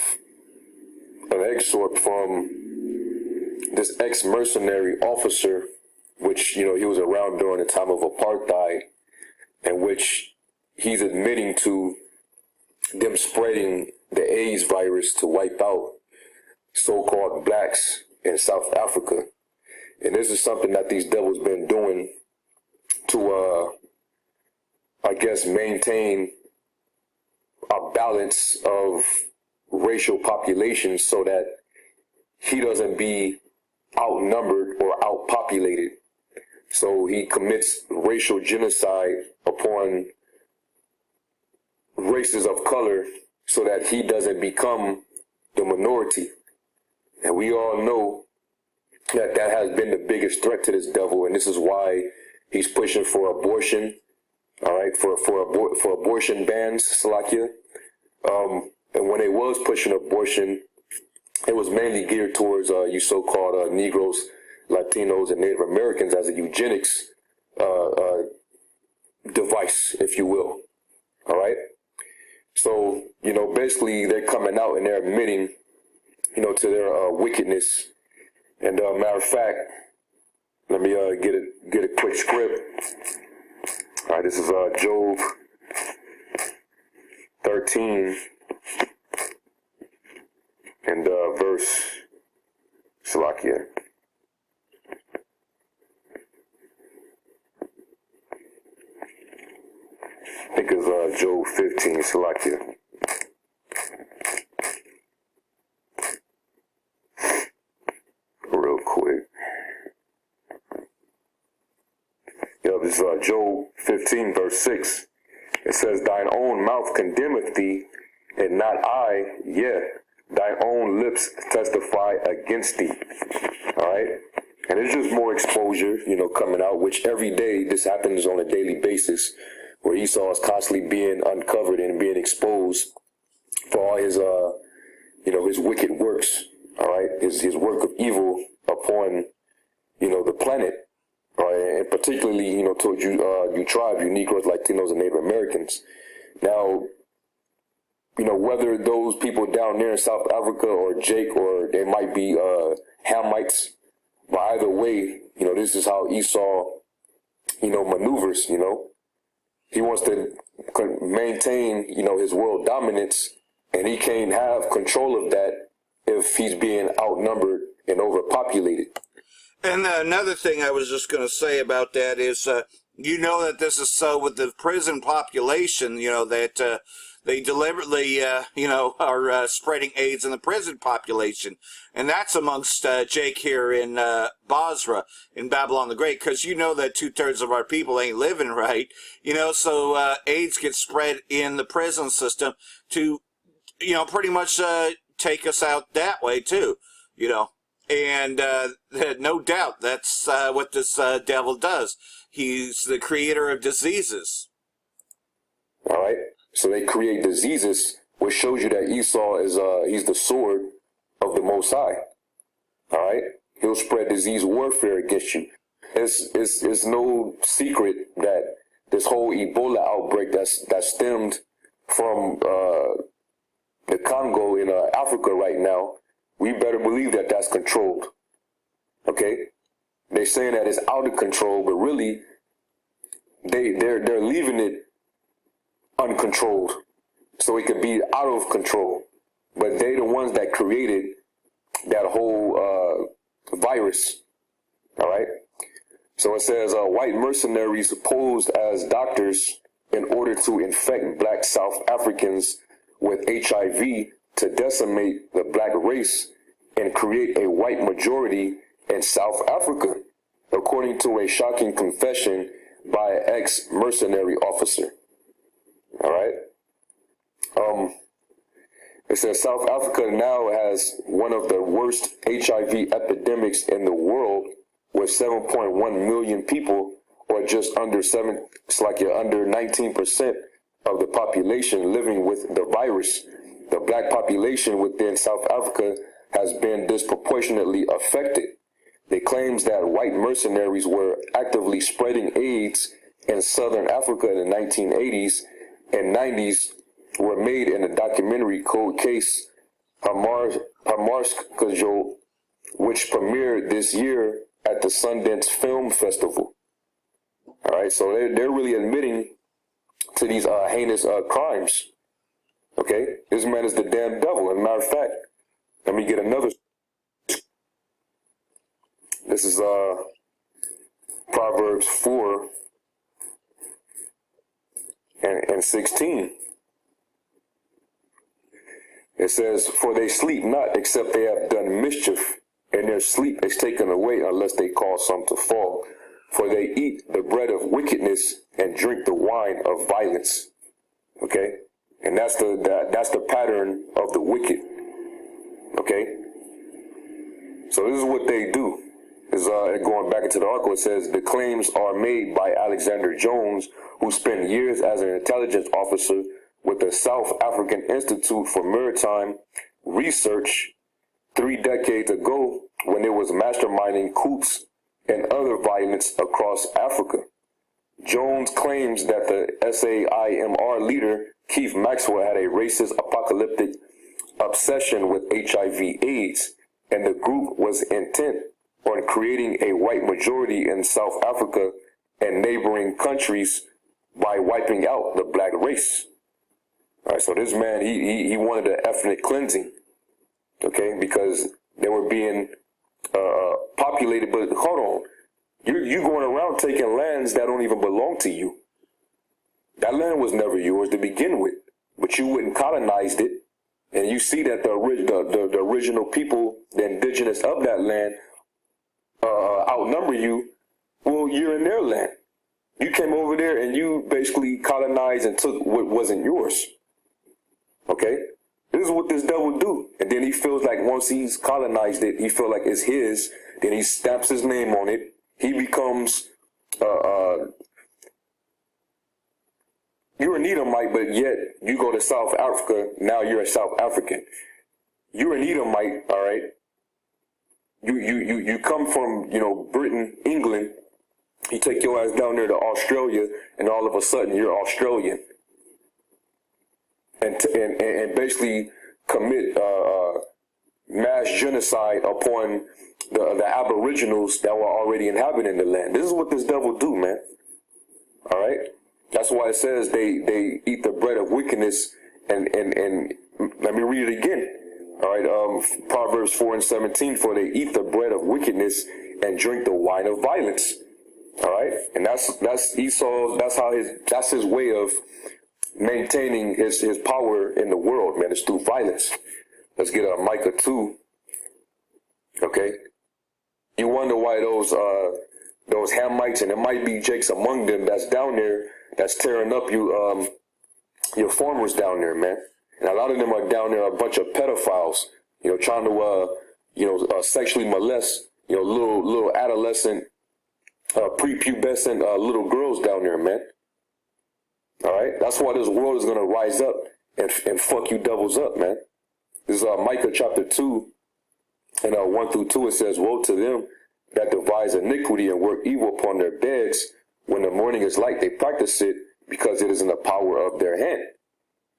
an excerpt from this ex-mercenary officer, which, you know, he was around during the time of apartheid, in which he's admitting to them spreading the AIDS virus to wipe out so-called blacks in South Africa. And this is something that these devils been doing to, I guess, maintain a balance of racial populations so that he doesn't be outnumbered or outpopulated. So he commits racial genocide upon races of color so that he doesn't become the minority. And we all know that that has been the biggest threat to this devil, and this is why he's pushing for abortion, all right, for abortion bans, Salakia. And when they was pushing abortion, it was mainly geared towards you so-called Negroes, Latinos, and Native Americans as a eugenics device, if you will. All right? So, you know, basically they're coming out and they're admitting, you know, to their wickedness. And matter of fact, let me get a quick script. All right, this is Job 13 and verse Salakia. I think it's Job 15, Salakia. Real quick. Yeah, this is Job 15, verse 6. It says, "Thine own mouth condemneth thee, and not I, yet thy own lips testify against thee." All right? And it's just more exposure, you know, coming out, which every day this happens on a daily basis, where Esau is constantly being uncovered and being exposed for all his, you know, his wicked works, all right? His work of evil upon, you know, the planet, all right? And particularly, you know, towards you tribe, you Negroes, Latinos, and Native Americans. Now, you know, whether those people down there in South Africa or Jake, or they might be Hamites, but either way, you know, this is how Esau, you know, maneuvers, you know. He wants to maintain, you know, his world dominance, and he can't have control of that if he's being outnumbered and overpopulated. And another thing I was just going to say about that is, you know, that this is so with the prison population, you know, that they deliberately, you know, are spreading AIDS in the prison population. And that's amongst Jake here in Basra, in Babylon the Great, because you know that 2/3 of our people ain't living right, you know, so AIDS gets spread in the prison system to, you know, pretty much take us out that way too, you know. And no doubt that's what this devil does. He's the creator of diseases. All right. So they create diseases, which shows you that Esau is he's the sword of the Most High. All right. He'll spread disease warfare against you. It's no secret that this whole Ebola outbreak that stemmed from the Congo in Africa right now, we better believe that that's controlled. Okay? They're saying that it's out of control, but really they're leaving it uncontrolled so it could be out of control. but they the ones that created that whole virus. All right. So it says white mercenaries posed as doctors in order to infect black South Africans with HIV to decimate the black race and create a white majority in South Africa, according to a shocking confession by an ex-mercenary officer. All right. It says South Africa now has one of the worst HIV epidemics in the world, with 7.1 million people, or just under 19% of the population living with the virus. The black population within South Africa has been disproportionately affected. They claims that white mercenaries were actively spreading AIDS in Southern Africa in the 1980s and 90s were made in a documentary Cold Case Hamarskajol, which premiered this year at the Sundance Film Festival. All right, so they're really admitting to these heinous crimes. Okay, this man is the damn devil. As a matter of fact, let me get another. This is Proverbs 4 and 16. It says, "For they sleep not, except they have done mischief, and their sleep is taken away unless they cause some to fall. For they eat the bread of wickedness and drink the wine of violence." Okay, and that's the pattern of the wicked. Okay, so this is what they do. Is going back into the article, it says the claims are made by Alexander Jones, who spent years as an intelligence officer with the South African Institute for Maritime Research 3 decades ago, when it was masterminding coups and other violence across Africa. Jones claims that the SAIMR leader, Keith Maxwell, had a racist apocalyptic obsession with HIV/AIDS, and the group was intent on creating a white majority in South Africa and neighboring countries by wiping out the black race. All right, so this man, he wanted an ethnic cleansing, okay, because they were being populated. But hold on, you going around taking lands that don't even belong to you. That land was never yours to begin with, but you went and colonized it, and you see that the original people, the indigenous of that land, outnumber you. Well, you're in their land. You came over there and you basically colonized and took what wasn't yours. Okay? This is what this devil do. And then he feels like once he's colonized it, he feels like it's his. Then he stamps his name on it. He becomes, you're an Edomite, but yet you go to South Africa, now you're a South African. You're an Edomite, all right? You come from, Britain, England. You take your ass down there to Australia, and all of a sudden you're Australian. And basically commit mass genocide upon the Aboriginals that were already inhabiting the land. This is what this devil do, man. All right? That's why it says they eat the bread of wickedness, and let me read it again. All right, Proverbs 4 and 17, "For they eat the bread of wickedness and drink the wine of violence." All right, and that's Esau. That's his way of maintaining his power in the world, man. It's through violence. Let's get Micah 2. Okay, you wonder why those Hamites, and there might be Jakes among them that's down there that's tearing up your farmers down there, man. And a lot of them are down there a bunch of pedophiles, trying to sexually molest little adolescent, prepubescent little girls down there, man. All right, that's why this world is gonna rise up and fuck you devils up, man. This is Micah chapter 2 and 1 through 2. It says, "Woe to them that devise iniquity and work evil upon their beds. When the morning is light, they practice it, because it is in the power of their hand.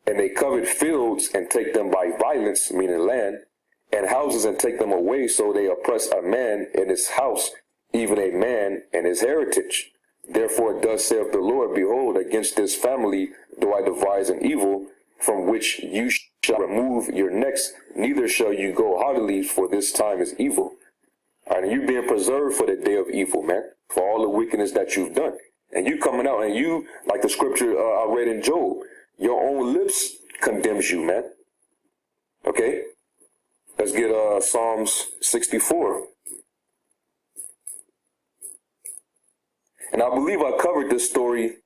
And they covet fields and take them by violence," meaning land, "and houses and take them away. So they oppress a man in his house, even a man and his heritage. Therefore thus saith the Lord, Behold, against this family do I devise an evil, from which you shall remove your necks, neither shall you go haughtily, for this time is evil. All right, and you being preserved for the day of evil, man, for all the wickedness that you've done. And you coming out and you, like the scripture I read in Job, your own lips condemns you, man. Okay? Let's get Psalms 64. And I believe I covered this story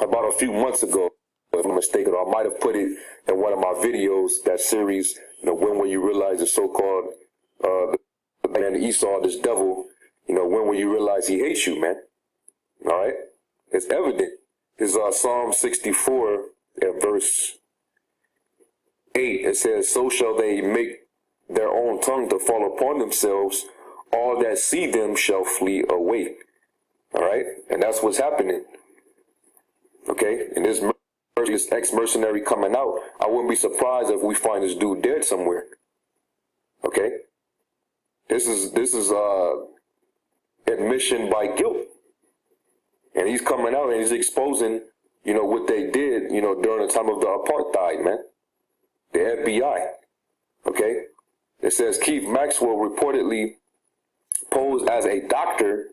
about a few months ago, if I'm mistaken, or I might have put it in one of my videos, that series, when will you realize the so-called the man Esau, this devil, when will you realize he hates you, man? All right? It's evident. It's Psalm 64 at verse 8. It says, so shall they make their own tongue to fall upon themselves. All that see them shall flee away. All right? And that's what's happening. Okay? And this ex-mercenary coming out, I wouldn't be surprised if we find this dude dead somewhere. Okay? This is admission by guilt. And he's coming out and he's exposing, what they did, during the time of the apartheid, man. The FBI. Okay? It says Keith Maxwell reportedly posed as a doctor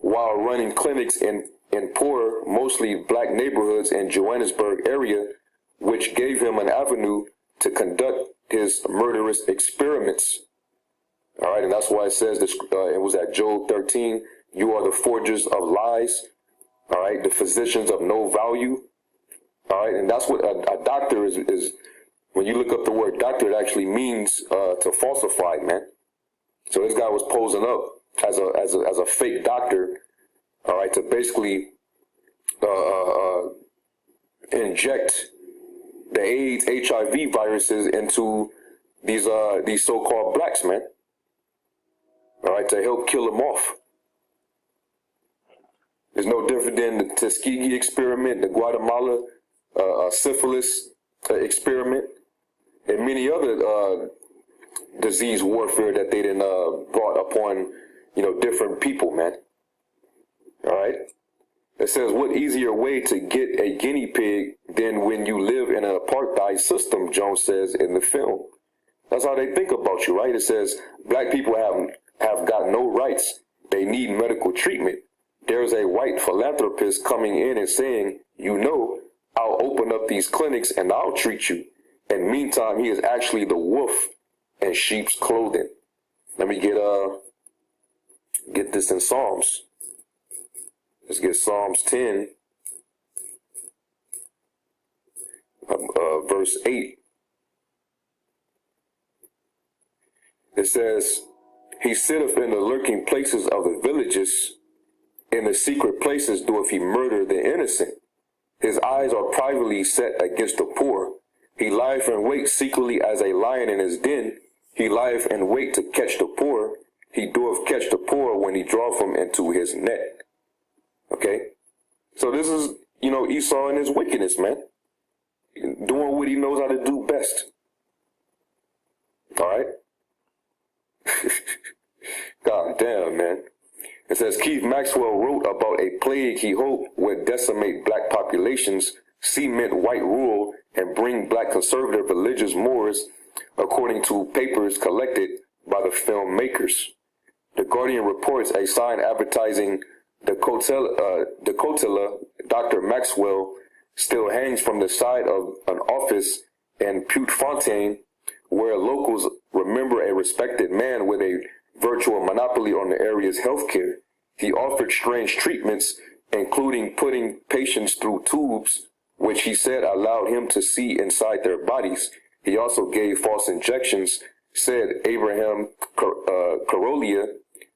while running clinics in poor, mostly black neighborhoods in Johannesburg area, which gave him an avenue to conduct his murderous experiments. All right, and that's why it says this. It was at Job 13. You are the forgers of lies. All right, the physicians of no value. All right, and that's what a doctor is. When you look up the word doctor, it actually means to falsify, man. So this guy was posing up as a fake doctor. All right, to basically inject the AIDS, HIV viruses into these so-called blacks, man. All right, to help kill them off. It's no different than the Tuskegee experiment, the Guatemala syphilis experiment, and many other disease warfare that they done brought upon, different people, man. All right. It says, what easier way to get a guinea pig than when you live in an apartheid system, Jones says in the film. That's how they think about you, right? It says, black people have got no rights. They need medical treatment. There's a white philanthropist coming in and saying, I'll open up these clinics and I'll treat you. And meantime, he is actually the wolf in sheep's clothing. Let me get this in Psalms. Let's get Psalms 10, verse 8. It says, he sitteth in the lurking places of the villages. In the secret places doeth he murder the innocent. His eyes are privately set against the poor. He lieth in wait secretly as a lion in his den. He lieth in wait to catch the poor. He doeth catch the poor when he draweth them into his net. Okay? So this is, Esau and his wickedness, man. Doing what he knows how to do best. All right? God damn, man. It says Keith Maxwell wrote about a plague he hoped would decimate black populations, cement white rule, and bring black conservative religious mores, according to papers collected by the filmmakers. The Guardian reports a sign advertising the Cotilla, Dr. Maxwell, still hangs from the side of an office in Putefontein, where locals remember a respected man with a virtual monopoly on the area's healthcare. He offered strange treatments, including putting patients through tubes, which he said allowed him to see inside their bodies. He also gave false injections, said Abraham Carolia,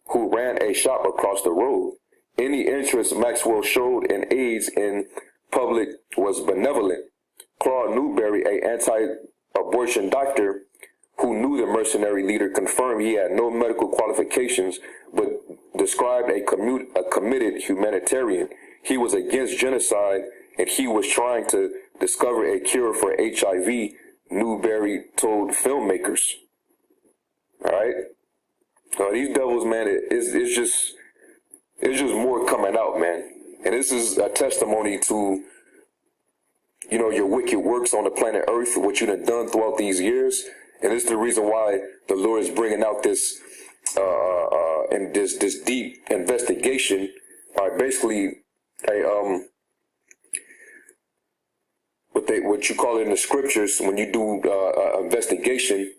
who ran a shop across the road. Any interest Maxwell showed in AIDS in public was benevolent. Claude Newberry, an anti-abortion doctor who knew the mercenary leader, confirmed he had no medical qualifications, but described a committed humanitarian. He was against genocide, and he was trying to discover a cure for HIV, Newberry told filmmakers. All right? These devils, man, it's just more coming out, man. And this is a testimony to your wicked works on the planet Earth, what you done throughout these years. And this is the reason why the Lord is bringing out this, and this deep investigation. Basically, what you call it in the scriptures when you do investigation.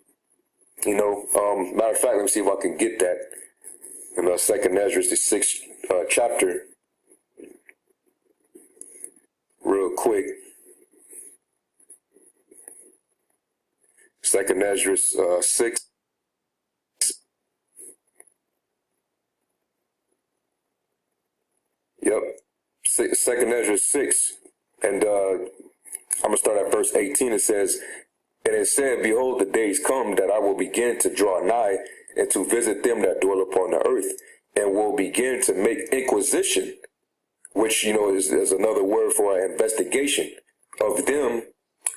Matter of fact, let me see if I can get that in the Second Ezra, the 6th chapter, real quick. Second Ezra 6. Yep. Second Ezra 6. And I'm going to start at verse 18. It says, "And it said, Behold, the days come that I will begin to draw nigh and to visit them that dwell upon the earth, and will begin to make inquisition," which, is another word for an investigation of them,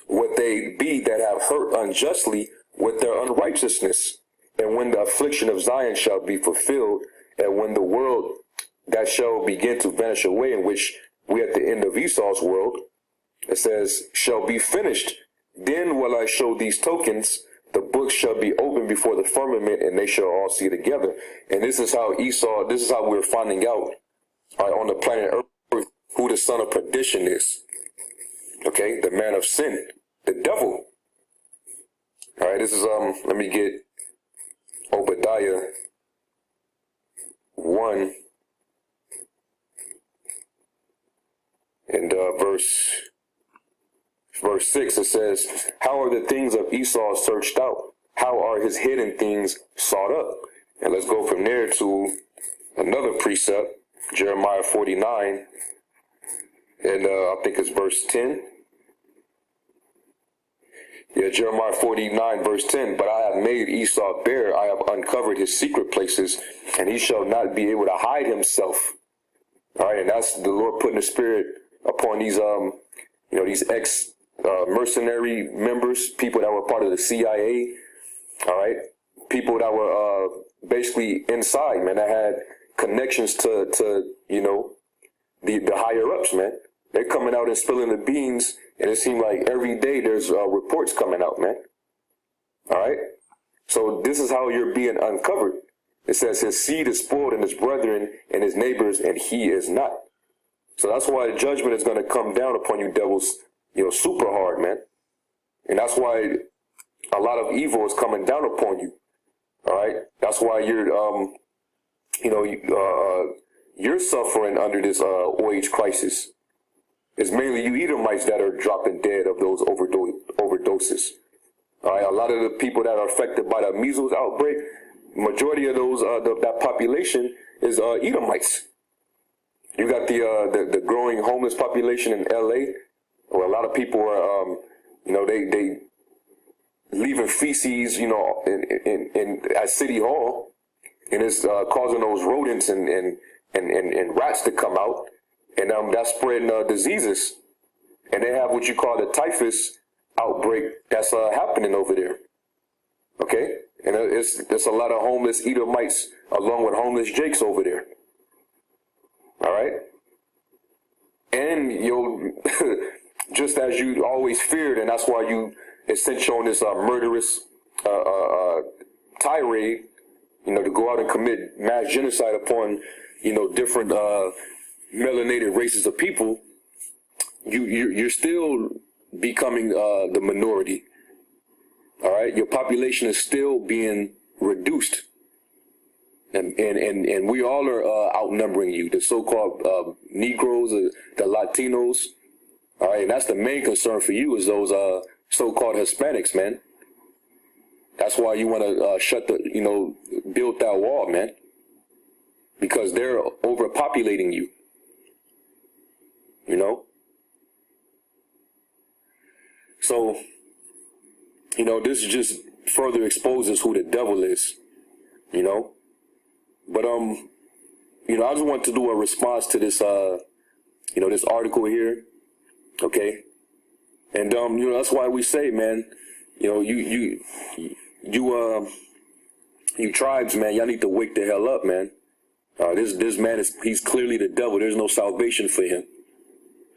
"what they be that have hurt unjustly with their unrighteousness. And when the affliction of Zion shall be fulfilled, and when the world that shall begin to vanish away, in which we at the end of Esau's world," it says, "shall be finished, then will I show these tokens. The books shall be opened before the firmament, and they shall all see together." And this is how we're finding out on the planet Earth who the son of perdition is. Okay, the man of sin, the devil. All right, this is let me get Obadiah 1 and verse 6. It says, "How are the things of Esau searched out? How are his hidden things sought up?" And let's go from there to another precept, Jeremiah 49, and I think it's verse 10. Yeah, Jeremiah 49, verse 10. "But I have made Esau bare, I have uncovered his secret places, and he shall not be able to hide himself." All right, and that's the Lord putting the spirit upon these, these mercenary members, people that were part of the CIA. All right, people that were basically inside, man, that had connections to the higher ups, man. They're coming out and spilling the beans, and it seems like every day there's reports coming out, man. All right, so this is how you're being uncovered. It says his seed is spoiled in his brethren and his neighbors, and he is not. So that's why the judgment is going to come down upon you devils, super hard, man. And that's why a lot of evil is coming down upon you. All right, that's why you're suffering under this wage crisis. It's mainly you Edomites that are dropping dead of those overdoses. All right, a lot of the people that are affected by the measles outbreak, majority of those that population is Edomites. You got the growing homeless population in LA, where a lot of people are they leaving feces in at City Hall, and it's causing those rodents and rats to come out, and that's spreading diseases. And they have what you call the typhus outbreak that's happening over there. Okay, and there's a lot of homeless Edomites along with homeless Jakes over there. All right, and you'll just as you always feared, and that's why it sent you on this murderous tirade, to go out and commit mass genocide upon different melanated races of people. You're still becoming the minority. All right, your population is still being reduced, and we all are outnumbering you, the so-called Negroes, the Latinos. All right, and that's the main concern for you is those so-called Hispanics, man. That's why you want to build that wall, man, because they're overpopulating you. So, this just further exposes who the devil is, But, I just want to do a response to this, this article here, okay? And, that's why we say, man, you tribes, man, y'all need to wake the hell up, man. This man he's clearly the devil. There's no salvation for him.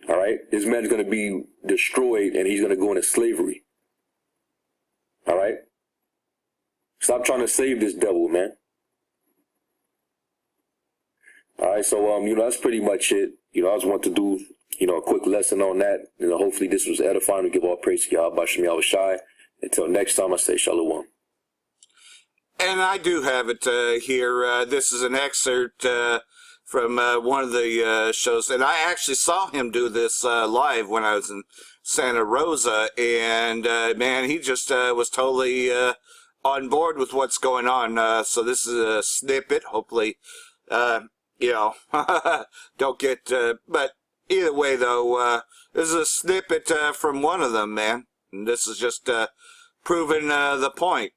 All right? This man's going to be destroyed, and he's going to go into slavery. All right? Stop trying to save this devil, man. All right, so, that's pretty much it. I just want to do, a quick lesson on that. Hopefully this was edifying. We give all praise to Yahweh Shem Yahweh Shai. Until next time, I say shalom. And I do have it here. This is an excerpt from one of the shows. And I actually saw him do this live when I was in Santa Rosa. And, man, he just was totally on board with what's going on. So this is a snippet. Hopefully, don't get... but either way, though, this is a snippet from one of them, man. And this is just proving the point.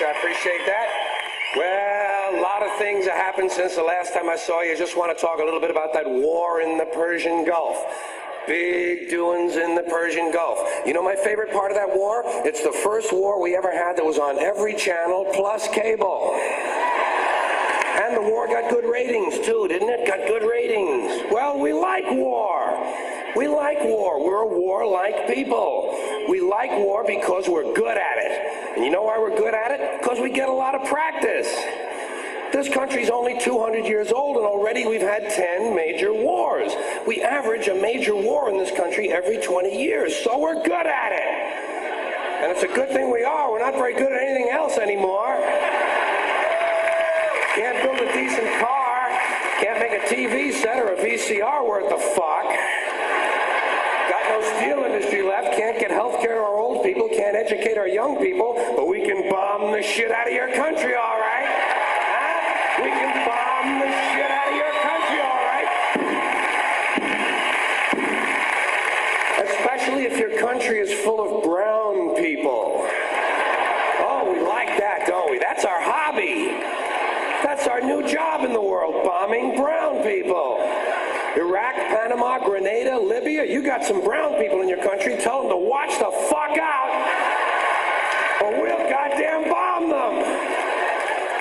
I appreciate that. Well, a lot of things have happened since the last time I saw you. I just want to talk a little bit about that war in the Persian Gulf. Big doings in the Persian Gulf. You know my favorite part of that war? It's the first war we ever had that was on every channel plus cable. And the war got good ratings too, didn't it? Got good ratings. Well, we like war. We like war. We're a warlike people. We like war because we're good at it. And you know why we're good at it? Because we get a lot of practice. This country's only 200 years old, and already we've had 10 major wars. We average a major war in this country every 20 years, so we're good at it. And it's a good thing we are. We're not very good at anything else anymore. Can't build a decent car. Can't make a TV set or a VCR worth the fuck. Got no steel industry left. Can't get health care to our old people. Can't educate our young people. But we can bomb the shit out of your country, all right? Huh? We can bomb the shit out of your country, all right? Especially if your country is full of brown people. Oh, we like that, don't we? That's our hobby. That's our new job in the world, bombing brown people. Iraq, Panama, Grenada, Libya, you got some brown people in your country. Tell them to watch the fuck out, or we'll goddamn bomb them.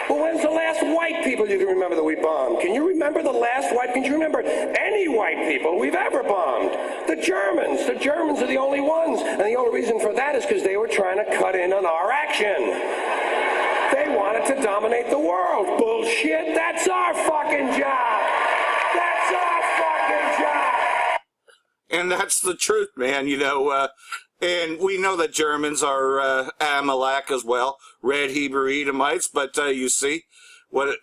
Well, when's the last white people you can remember that we bombed? Can you remember the last white? Can you remember any white people we've ever bombed? The Germans. The Germans are the only ones. And the only reason for that is because they were trying to cut in on our action. They wanted to dominate the world. Bullshit. That's our fucking job. That's our fucking job. And that's the truth, man, and we know that Germans are Amalek as well, red Hebrew Edomites, but you see, when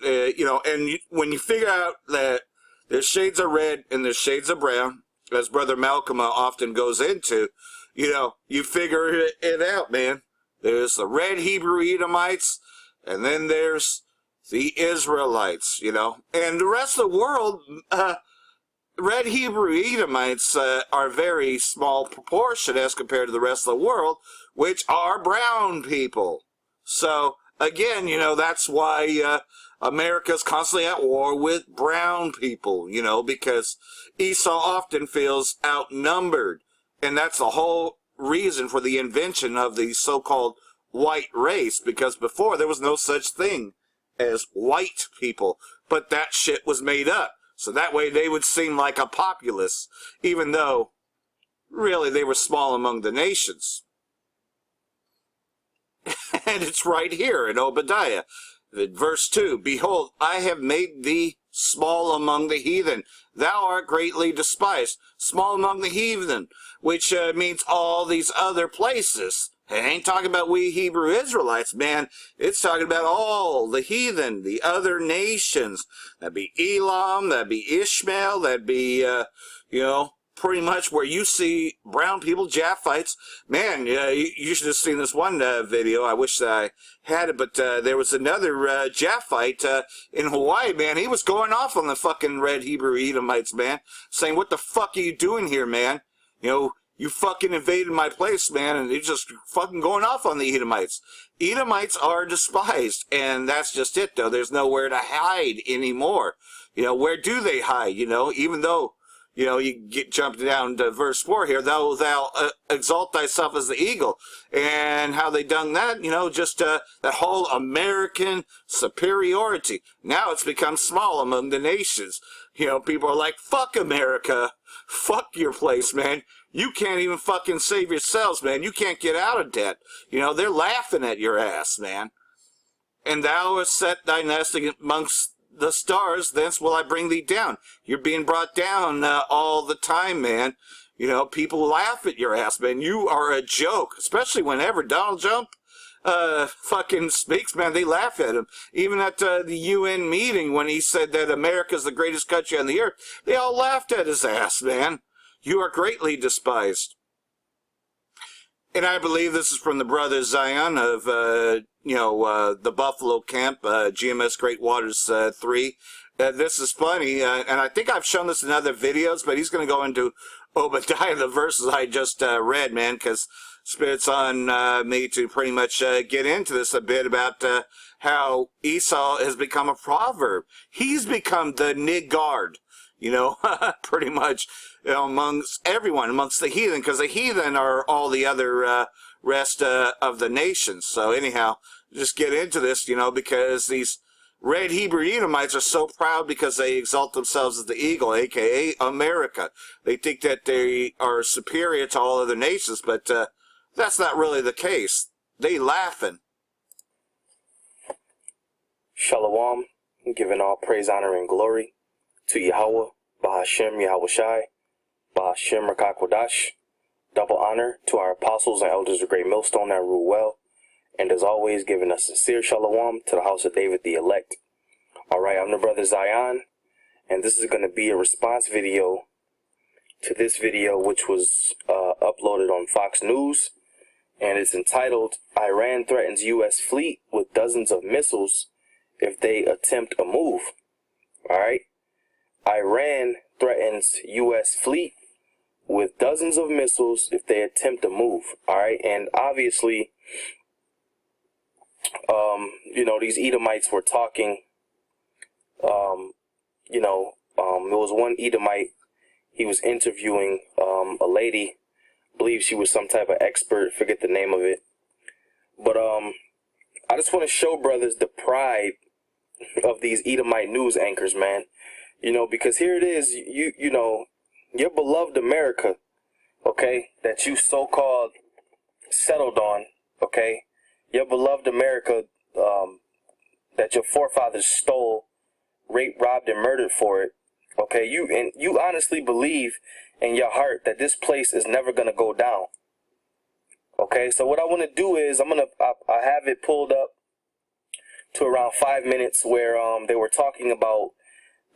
you figure out that there's shades of red and there's shades of brown, as Brother Malcolm often goes into, you figure it out, man. There's the red Hebrew Edomites, and then there's the Israelites, and the rest of the world, red Hebrew Edomites are a very small proportion as compared to the rest of the world, which are brown people. So, again, that's why America's constantly at war with brown people, because Esau often feels outnumbered. And that's the whole reason for the invention of the so-called white race, because before there was no such thing as white people, but that shit was made up. So that way they would seem like a populace, even though really they were small among the nations. And it's right here in Obadiah, verse 2, Behold, I have made thee small among the heathen. Thou art greatly despised. Small among the heathen, which means all these other places. It ain't talking about we Hebrew Israelites, man. It's talking about all the heathen, the other nations. That'd be Elam, that'd be Ishmael, that'd be, pretty much where you see brown people, Japhites. Man, you should have seen this one video. I wish that I had it, but there was another Japhite in Hawaii, man. He was going off on the fucking red Hebrew Edomites, man, saying, what the fuck are you doing here, man? You fucking invaded my place, man, and you're just fucking going off on the Edomites. Edomites are despised, and that's just it, though. There's nowhere to hide anymore. You know, where do they hide? You know, even though, you know, you get jumped down to verse 4 here, thou exalt thyself as the eagle. And how they done that, you know, just that whole American superiority. Now it's become small among the nations. You know, people are like, fuck America. Fuck your place, man. You can't even fucking save yourselves, man. You can't get out of debt. You know, they're laughing at your ass, man. And thou hast set thy nest amongst the stars, thence will I bring thee down. You're being brought down all the time, man. You know, people laugh at your ass, man. You are a joke, especially whenever Donald Trump fucking speaks, man. They laugh at him. Even at the UN meeting when he said that America's the greatest country on the earth, they all laughed at his ass, man. You are greatly despised. And I believe this is from the brother Zion of, the Buffalo Camp, GMS Great Waters 3. This is funny, and I think I've shown this in other videos, but he's going to go into Obadiah, the verses I just read, man, because Spirit's on me to pretty much get into this a bit about how Esau has become a proverb. He's become the niggard, you know, pretty much, you know, amongst everyone, amongst the heathen, because the heathen are all the other rest of the nations. So anyhow, just get into this, you know, because these red Hebrew Edomites are so proud because they exalt themselves as the eagle, a.k.a. America. They think that they are superior to all other nations, but that's not really the case. They laughing. Shalom, giving all praise, honor, and glory to Yahweh, Bahashem Yahweh Shai, Bahashem Rakakwadash. Double honor to our apostles and elders of Great Millstone that rule well. And as always, giving a sincere shalom to the house of David the elect. Alright, I'm the brother Zion, and this is going to be a response video to this video which was uploaded on Fox News. And it's entitled, Iran threatens U.S. fleet with dozens of missiles if they attempt a move. Alright, Iran threatens U.S. fleet with dozens of missiles if they attempt a move. Alright, and obviously, these Edomites were talking, it was one Edomite, he was interviewing a lady, I believe she was some type of expert, forget the name of it. But I just want to show brothers the pride of these Edomite news anchors, man. You know, because here it is, your beloved America, okay, that you so-called settled on, okay, your beloved America that your forefathers stole, raped, robbed, and murdered for it, okay, you honestly believe in your heart that this place is never going to go down, okay. So what I want to do is I have it pulled up to around 5 minutes where they were talking about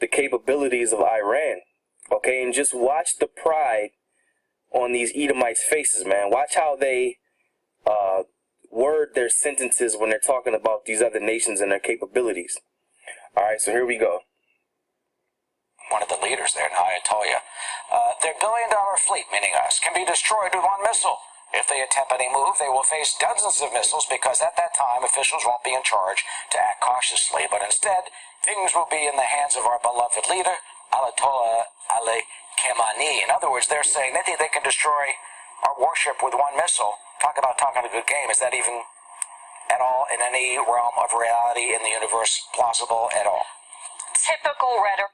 the capabilities of Iran, okay, and just watch the pride on these Edomites' faces, man. Watch how they word their sentences when they're talking about these other nations and their capabilities. All right, so here we go. One of the leaders there in Ayatollah, their billion-dollar fleet, meaning us, can be destroyed with one missile. If they attempt any move, they will face dozens of missiles because at that time officials won't be in charge to act cautiously, but instead things will be in the hands of our beloved leader, Ayatollah Ali Khamenei. In other words, they're saying they think they can destroy our warship with one missile. Talk about talking a good game. Is that even at all in any realm of reality in the universe plausible at all? Typical rhetoric.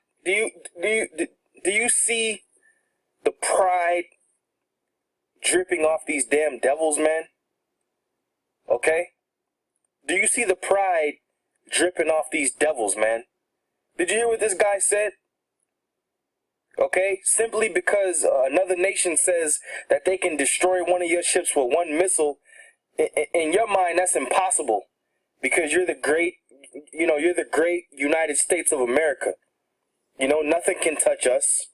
Do you see the pride dripping off these damn devils, man? Okay? Do you see the pride dripping off these devils, man? Did you hear what this guy said? Okay? Simply because another nation says that they can destroy one of your ships with one missile, in your mind, that's impossible. Because you're the great United States of America. You know, nothing can touch us.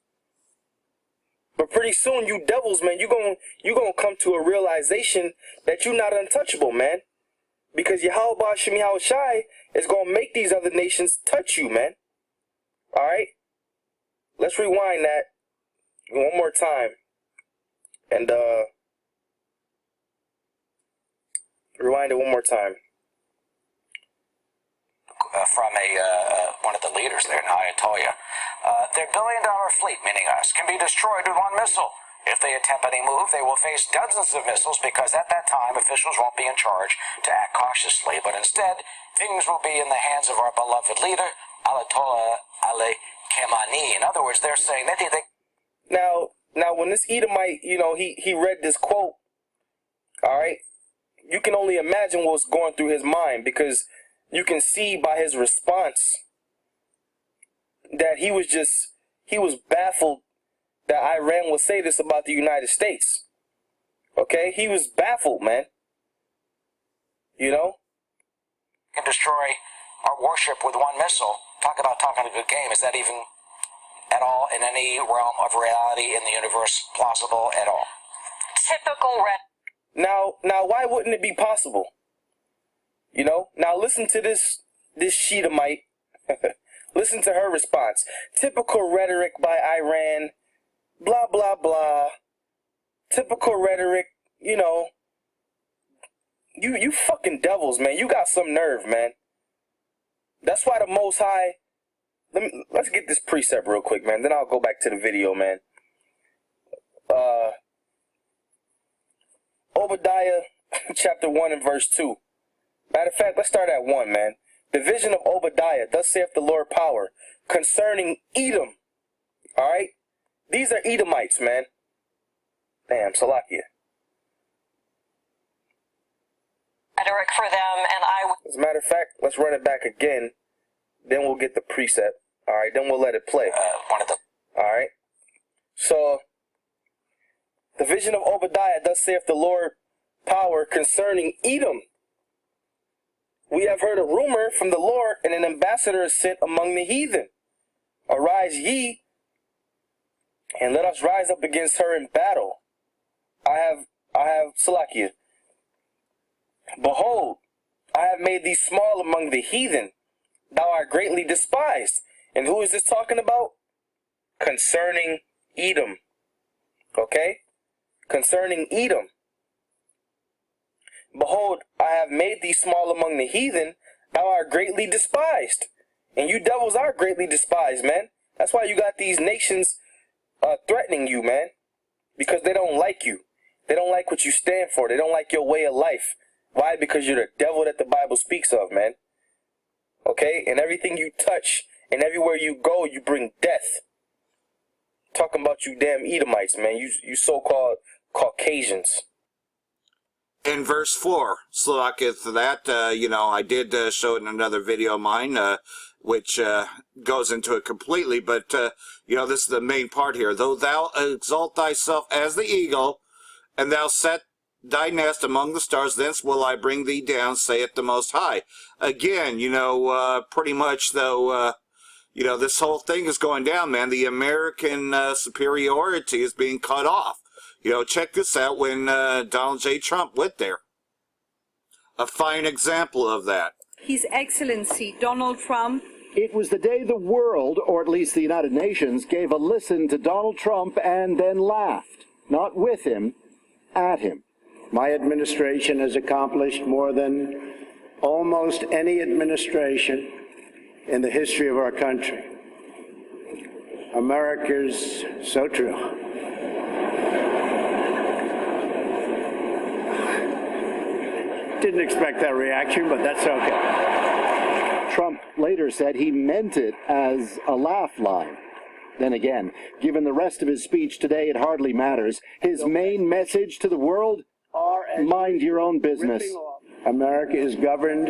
But pretty soon, you devils, man, you gonna come to a realization that you're not untouchable, man. Because Yahweh Ba'ashem Yahweh Shai is gonna make these other nations touch you, man. All right, let's rewind that one more time. And rewind it one more time. From one of the leaders there in Ayatollah. Their billion-dollar fleet, meaning us, can be destroyed with one missile. If they attempt any move, they will face dozens of missiles because at that time officials won't be in charge to act cautiously, but instead things will be in the hands of our beloved leader, Ayatollah Ali Khamenei. In other words, they're saying that they... Now, when this Edomite, he read this quote, all right, you can only imagine what was going through his mind, because you can see by his response that he was baffled that Iran would say this about the United States. Okay? He was baffled, man. Can destroy our warship with one missile. Talk about talking a good game. Is that even at all in any realm of reality in the universe plausible at all? Typical red. Now, why wouldn't it be possible? Now listen to this Sheetamite. Listen to her response. Typical rhetoric by Iran. Blah, blah, blah. Typical rhetoric, You fucking devils, man. You got some nerve, man. That's why the Most High... Let's get this precept real quick, man. Then I'll go back to the video, man. Obadiah chapter 1 and verse 2. Matter of fact, let's start at 1, man. The vision of Obadiah, thus saith the Lord power, concerning Edom. All right? These are Edomites, man. Damn, Salakia. Rhetoric for them, and As a matter of fact, let's run it back again. Then we'll get the precept. All right, then we'll let it play. All right. So, the vision of Obadiah, thus saith the Lord power, concerning Edom. We have heard a rumor from the Lord, and an ambassador is sent among the heathen. Arise ye, and let us rise up against her in battle. I have Salakia. Behold, I have made thee small among the heathen. Thou art greatly despised. And who is this talking about? Concerning Edom. Okay? Concerning Edom. Behold, I have made thee small among the heathen. Thou art greatly despised. And you devils are greatly despised, man. That's why you got these nations threatening you, man. Because they don't like you. They don't like what you stand for. They don't like your way of life. Why? Because you're the devil that the Bible speaks of, man. Okay? And everything you touch and everywhere you go, you bring death. Talking about you damn Edomites, man. You so-called Caucasians. In verse 4, Slovakia, to that, I did show it in another video of mine, which goes into it completely, but, this is the main part here. Though thou exalt thyself as the eagle, and thou set thy nest among the stars, thence will I bring thee down, saith the Most High. Again, pretty much, though, this whole thing is going down, man. The American superiority is being cut off. Check this out when Donald J. Trump went there. A fine example of that. His Excellency Donald Trump. It was the day the world, or at least the United Nations, gave a listen to Donald Trump and then laughed. Not with him, at him. My administration has accomplished more than almost any administration in the history of our country. America's so true. Didn't expect that reaction, but that's okay. Trump later said he meant it as a laugh line. Then again, given the rest of his speech today, it hardly matters. His main message to the world, mind your own business. America is governed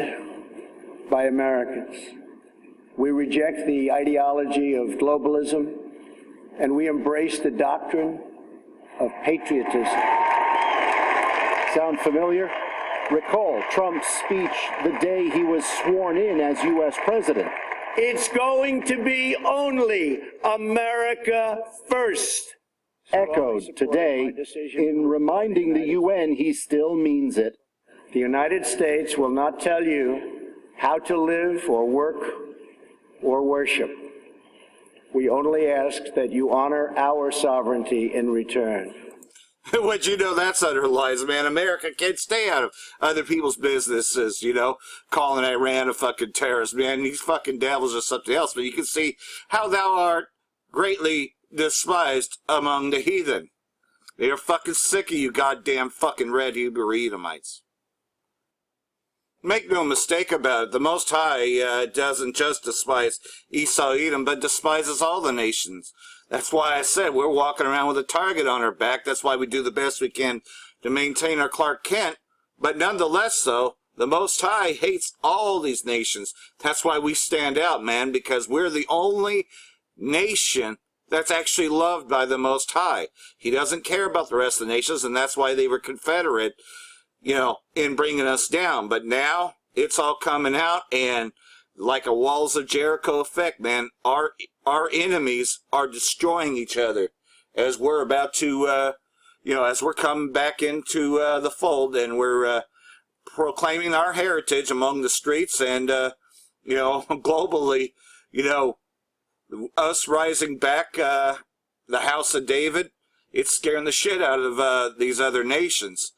by Americans. We reject the ideology of globalism, and we embrace the doctrine of patriotism. Sound familiar? Recall Trump's speech the day he was sworn in as U.S. president. It's going to be only America first. Echoed today in reminding the UN he still means it. The United States will not tell you how to live or work or worship. We only ask that you honor our sovereignty in return. What you know, that's utter lies, man. America can't stay out of other people's businesses, you know, calling Iran a fucking terrorist, man. These fucking devils are something else. But you can see how thou art greatly despised among the heathen. They're fucking sick of you goddamn fucking red Hebrew Edomites. Make no mistake about it, the Most High doesn't just despise Esau Edom, but despises all the nations. That's why I said we're walking around with a target on our back. That's why we do the best we can to maintain our Clark Kent. But nonetheless, though, the Most High hates all these nations. That's why we stand out, man, because we're the only nation that's actually loved by the Most High. He doesn't care about the rest of the nations, and that's why they were Confederate, you know, in bringing us down. But now it's all coming out, and like a Walls of Jericho effect, man, our enemies are destroying each other as we're about to, you know, as we're coming back into the fold, and we're proclaiming our heritage among the streets and, you know, globally, you know, us rising back, the house of David, it's scaring the shit out of these other nations.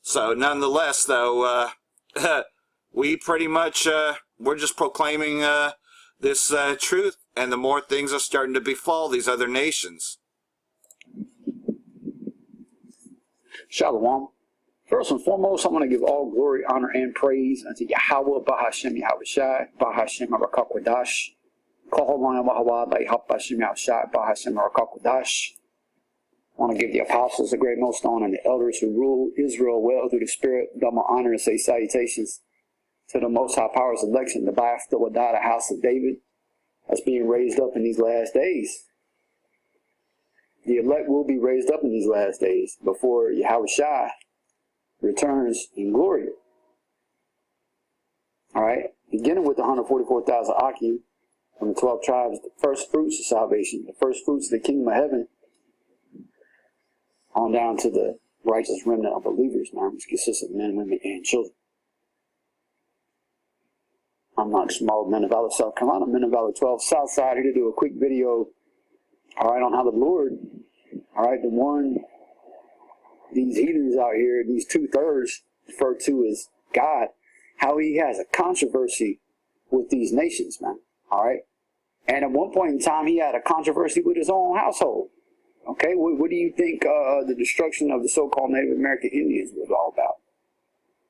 So nonetheless, though, we pretty much, we're just proclaiming this truth, and the more things are starting to befall these other nations. Shalom. First and foremost, I want to give all glory, honor, and praise unto Yahweh, Bahashem Yahushai, Bahashem Arakakwadash, Kahawan Wahawad, Bahashem Yahushai, Bahashem Arakakwadash. I want to give the apostles the great most honor and the elders who rule Israel well through the Spirit, double honor, and say salutations to the Most High Power's election, the Ba'ath Wadah, the house of David, that's being raised up in these last days. The elect will be raised up in these last days before Yahushua returns in glory. All right, beginning with the 144,000 Akim from the 12 tribes, the first fruits of salvation, the first fruits of the kingdom of heaven, on down to the righteous remnant of believers, man, which consists of men, women, and children. I'm not small, Men of Valor, South Carolina, Men of Valor 12, South Side, here to do a quick video, all right, on how the Lord, all right, the one, these heathens out here, these 2/3 referred to as God, how he has a controversy with these nations, man, all right? And at one point in time, he had a controversy with his own household. Okay, what do you think the destruction of the so-called Native American Indians was all about?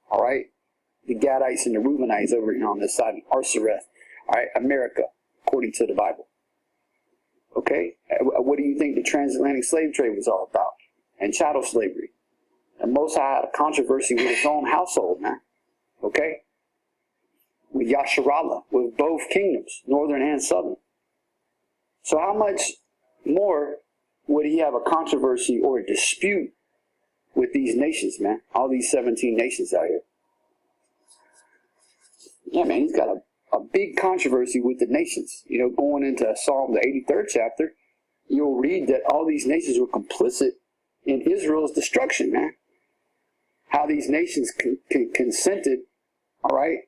All right, the Gadites and the Reubenites over here on this side, Arsareth, all right, America, according to the Bible. Okay, what do you think the transatlantic slave trade was all about? And chattel slavery. And Most High had a controversy with his own household, man. Okay, with Yasharallah, with both kingdoms, northern and southern. So how much more would he have a controversy or a dispute with these nations, man? All these 17 nations out here. Yeah, man, he's got a big controversy with the nations. You know, going into Psalm, the 83rd chapter, you'll read that all these nations were complicit in Israel's destruction, man. How these nations consented, all right,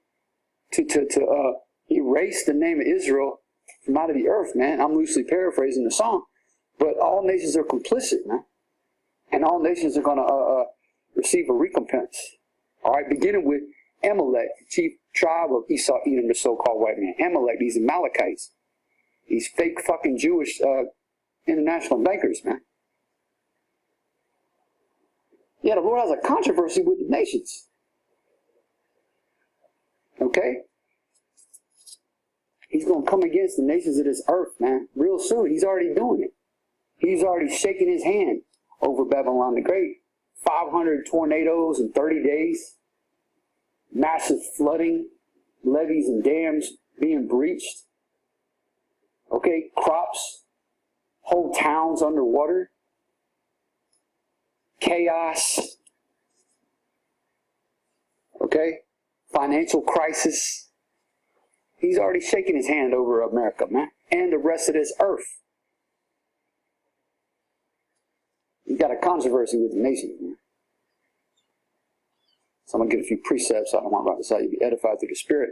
to erase the name of Israel from out of the earth, man. I'm loosely paraphrasing the song. But all nations are complicit, man. And all nations are going to receive a recompense. All right, beginning with Amalek, the chief tribe of Esau, Edom, the so-called white man. Amalek, these Amalekites. These fake fucking Jewish international bankers, man. Yeah, the Lord has a controversy with the nations. Okay? He's going to come against the nations of this earth, man. Real soon. He's already doing it. He's already shaking his hand over Babylon the Great. 500 tornadoes in 30 days. Massive flooding. Levees and dams being breached. Okay, crops. Whole towns underwater. Chaos. Okay, financial crisis. He's already shaking his hand over America, man. And the rest of this earth. He's got a controversy with the nations, man. So I'm going to give a few precepts. I don't want about to say you be edified through the Spirit.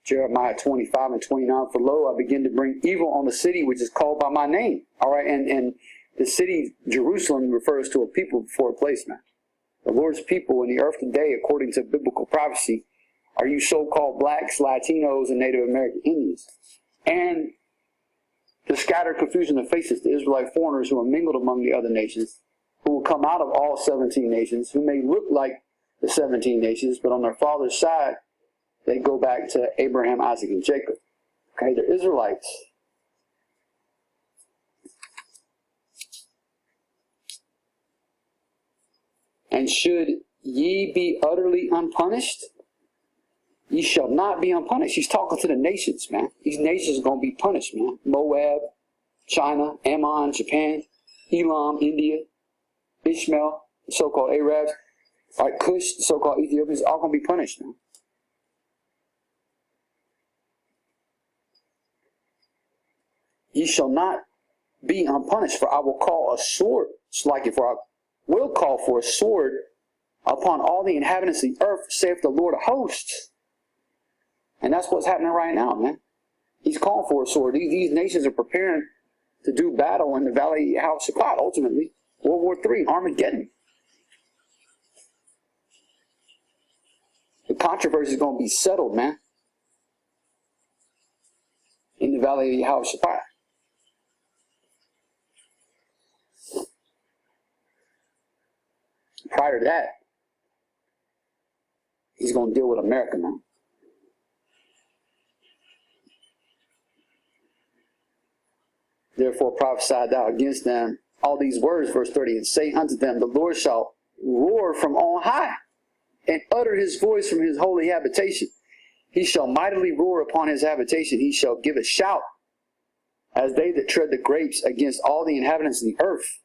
Jeremiah 25 and 29. For lo, I begin to bring evil on the city which is called by my name. All right, and The city Jerusalem refers to a people before a place, man. The Lord's people in the earth today, according to biblical prophecy, are you so-called blacks, Latinos, and Native American Indians. And the scattered confusion that faces the Israelite foreigners who are mingled among the other nations, who will come out of all 17 nations, who may look like the 17 nations, but on their father's side, they go back to Abraham, Isaac, and Jacob. Okay, they're Israelites. And should ye be utterly unpunished? Ye shall not be unpunished. He's talking to the nations, man. These nations are going to be punished, man. Moab, China, Ammon, Japan, Elam, India, Ishmael, the so-called Arabs, right, Cush, the so-called Ethiopians, all going to be punished, man. Ye shall not be unpunished, for I will call a sword, for I will call for a sword upon all the inhabitants of the earth, saith the Lord of hosts. And that's what's happening right now, man. He's calling for a sword. These nations are preparing to do battle in the Valley of Shaphat, ultimately. World War III, Armageddon. The controversy is going to be settled, man, in the Valley of Shaphat. Prior to that, he's going to deal with America now. Therefore prophesy thou against them all these words, verse 30, and say unto them, the Lord shall roar from on high, and utter his voice from his holy habitation. He shall mightily roar upon his habitation. He shall give a shout, as they that tread the grapes, against all the inhabitants of the earth.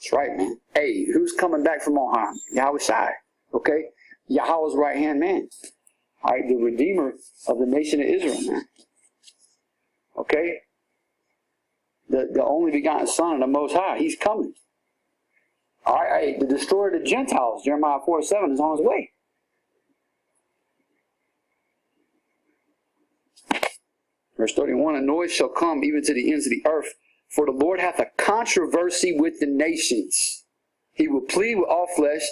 That's right, man. Hey, who's coming back from on high? Yahweh Shai. Okay? Yahweh's right-hand man. All right, the Redeemer of the nation of Israel, man. Okay? The only begotten Son of the Most High. He's coming. All right, the destroyer of the Gentiles, Jeremiah 4:7, is on his way. Verse 31, a noise shall come even to the ends of the earth, for the Lord hath a controversy with the nations. He will plead with all flesh.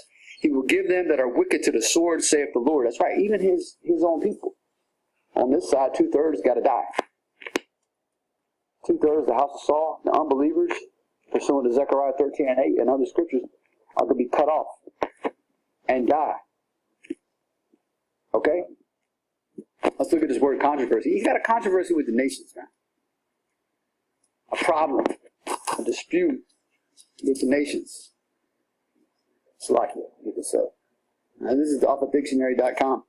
He will give them that are wicked to the sword, saith the Lord. That's right, even his own people. On this side, 2/3 got to die. 2/3, the house of Saul, the unbelievers, pursuant to Zechariah 13:8 and other scriptures, are going to be cut off and die. Okay? Let's look at this word controversy. He's got a controversy with the nations, man. A problem, a dispute with the nations. It's like it. Get this up. Now, this is off of dictionary.com.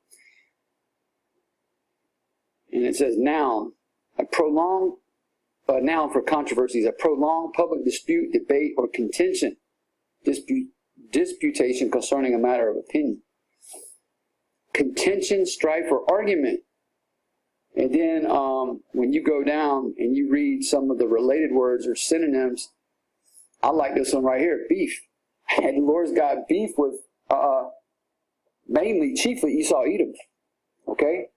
And it says noun, a noun for controversy is a prolonged public dispute, debate, or contention, disputation concerning a matter of opinion. Contention, strife, or argument. And then when you go down and you read some of the related words or synonyms, I like this one right here, beef. And the Lord's got beef with chiefly Esau Edom. Okay?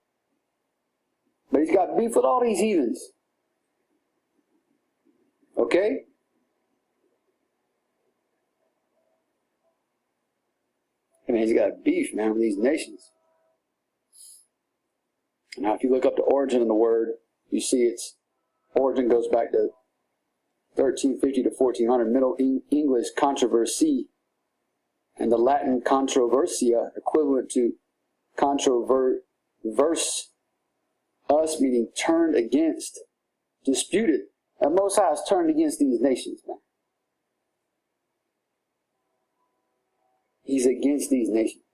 But he's got beef with all these heathens. Okay? I mean, he's got beef, man, with these nations. Now, if you look up the origin of the word, you see its origin goes back to 1350 to 1400, Middle English controversy, and the Latin controversia, equivalent to controverse, us, meaning turned against, disputed. And Most High is turned against these nations, man. He's against these nations.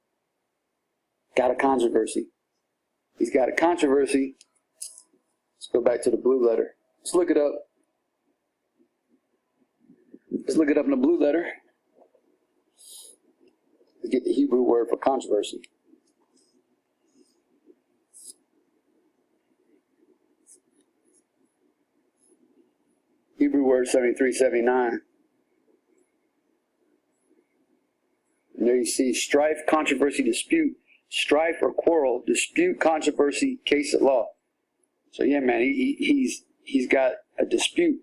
Got a controversy. He's got a controversy. Let's go back to the blue letter. Let's look it up. Let's look it up in the blue letter. Let's get the Hebrew word for controversy. Hebrew word 7379. And there you see strife, controversy, dispute, strife or quarrel, dispute, controversy, case at law. So yeah, man, he's got a dispute.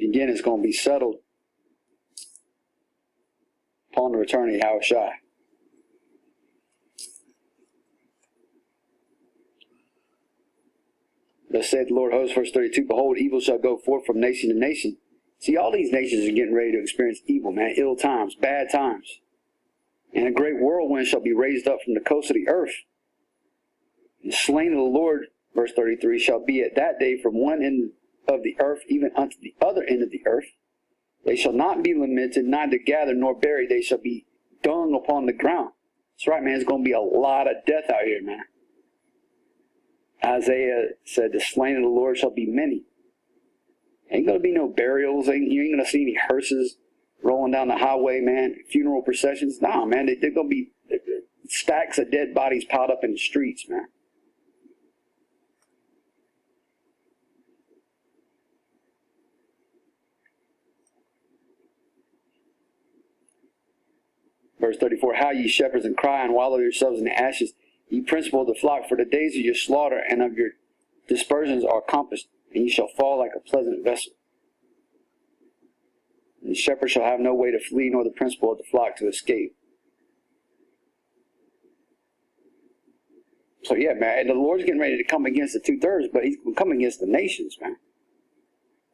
Again, it's going to be settled upon the return of Yahweh Shai. Thus saith the Lord of hosts, verse 32, behold, evil shall go forth from nation to nation. See, all these nations are getting ready to experience evil, man, ill times, bad times. And a great whirlwind shall be raised up from the coast of the earth. And slain of the Lord, verse 33, shall be at that day from one end of the earth even unto the other end of the earth. They shall not be lamented, neither gathered nor buried. They shall be dung upon the ground. That's right, man. There's going to be a lot of death out here, man. Isaiah said, the slain of the Lord shall be many. Ain't going to be no burials. You ain't going to see any hearses rolling down the highway, man. Funeral processions. Nah, man. They're going to be stacks of dead bodies piled up in the streets, man. Verse 34, how ye shepherds and cry and wallow yourselves in the ashes, ye principal of the flock, for the days of your slaughter and of your dispersions are compassed, and ye shall fall like a pleasant vessel. And the shepherd shall have no way to flee, nor the principal of the flock to escape. So yeah, man, the Lord's getting ready to come against the 2/3, but he's going to come against the nations, man.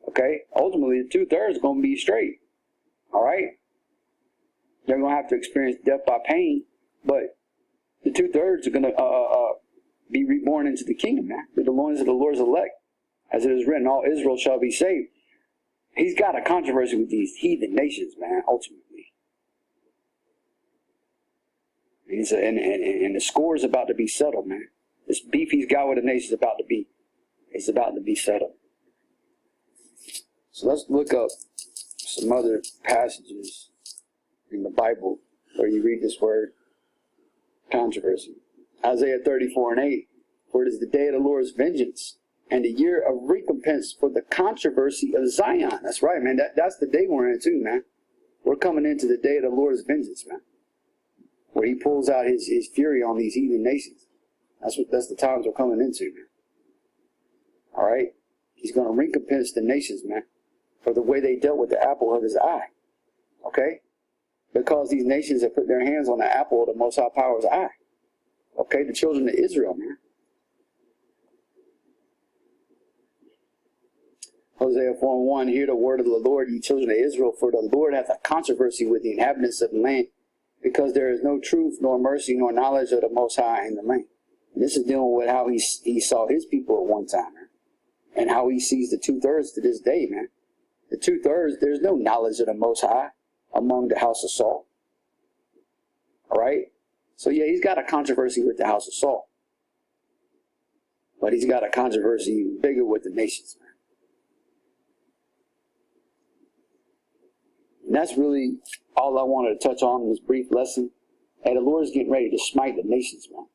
Okay? Ultimately, the 2/3 is going to be straight. All right? They're going to have to experience death by pain, but the 2/3 are going to be reborn into the kingdom, man. They're the loins of the Lord's elect. As it is written, all Israel shall be saved. He's got a controversy with these heathen nations, man, ultimately. And the score is about to be settled, man. This beef he's got with the nations is about to be settled. So let's look up some other passages in the Bible where you read this word controversy. Isaiah 34:8, for it is the day of the Lord's vengeance and the year of recompense for the controversy of Zion. That's right, man. That's the day we're in too, man. We're coming into the day of the Lord's vengeance, man, where he pulls out his fury on these heathen nations. That's the times we're coming into, man. All right? He's going to recompense the nations, man, for the way they dealt with the apple of his eye. Okay? Because these nations have put their hands on the apple of the Most High Power's eye. Okay? The children of Israel, man. Hosea 4:1, hear the word of the Lord, ye children of Israel, for the Lord hath a controversy with the inhabitants of the land, because there is no truth, nor mercy, nor knowledge of the Most High in the land. And this is dealing with how he saw his people at one time, man, and how he sees the 2/3 to this day, man. The 2/3, there's no knowledge of the Most High among the house of Saul. All right? So yeah, he's got a controversy with the house of Saul. But he's got a controversy bigger with the nations, man. And that's really all I wanted to touch on in this brief lesson. Hey, the Lord is getting ready to smite the nations, man.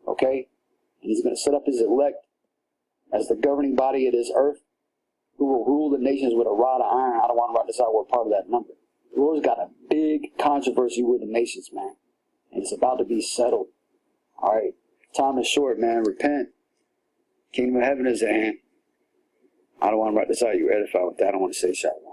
Okay? And he's going to set up his elect as the governing body of this earth, who will rule the nations with a rod of iron. I don't want to write this out. We're part of that number. The Lord's got a big controversy with the nations, man. And it's about to be settled. All right? Time is short, man. Repent. Kingdom of heaven is at hand. I don't want to write this out. You're edified with that. I don't want to say shalom.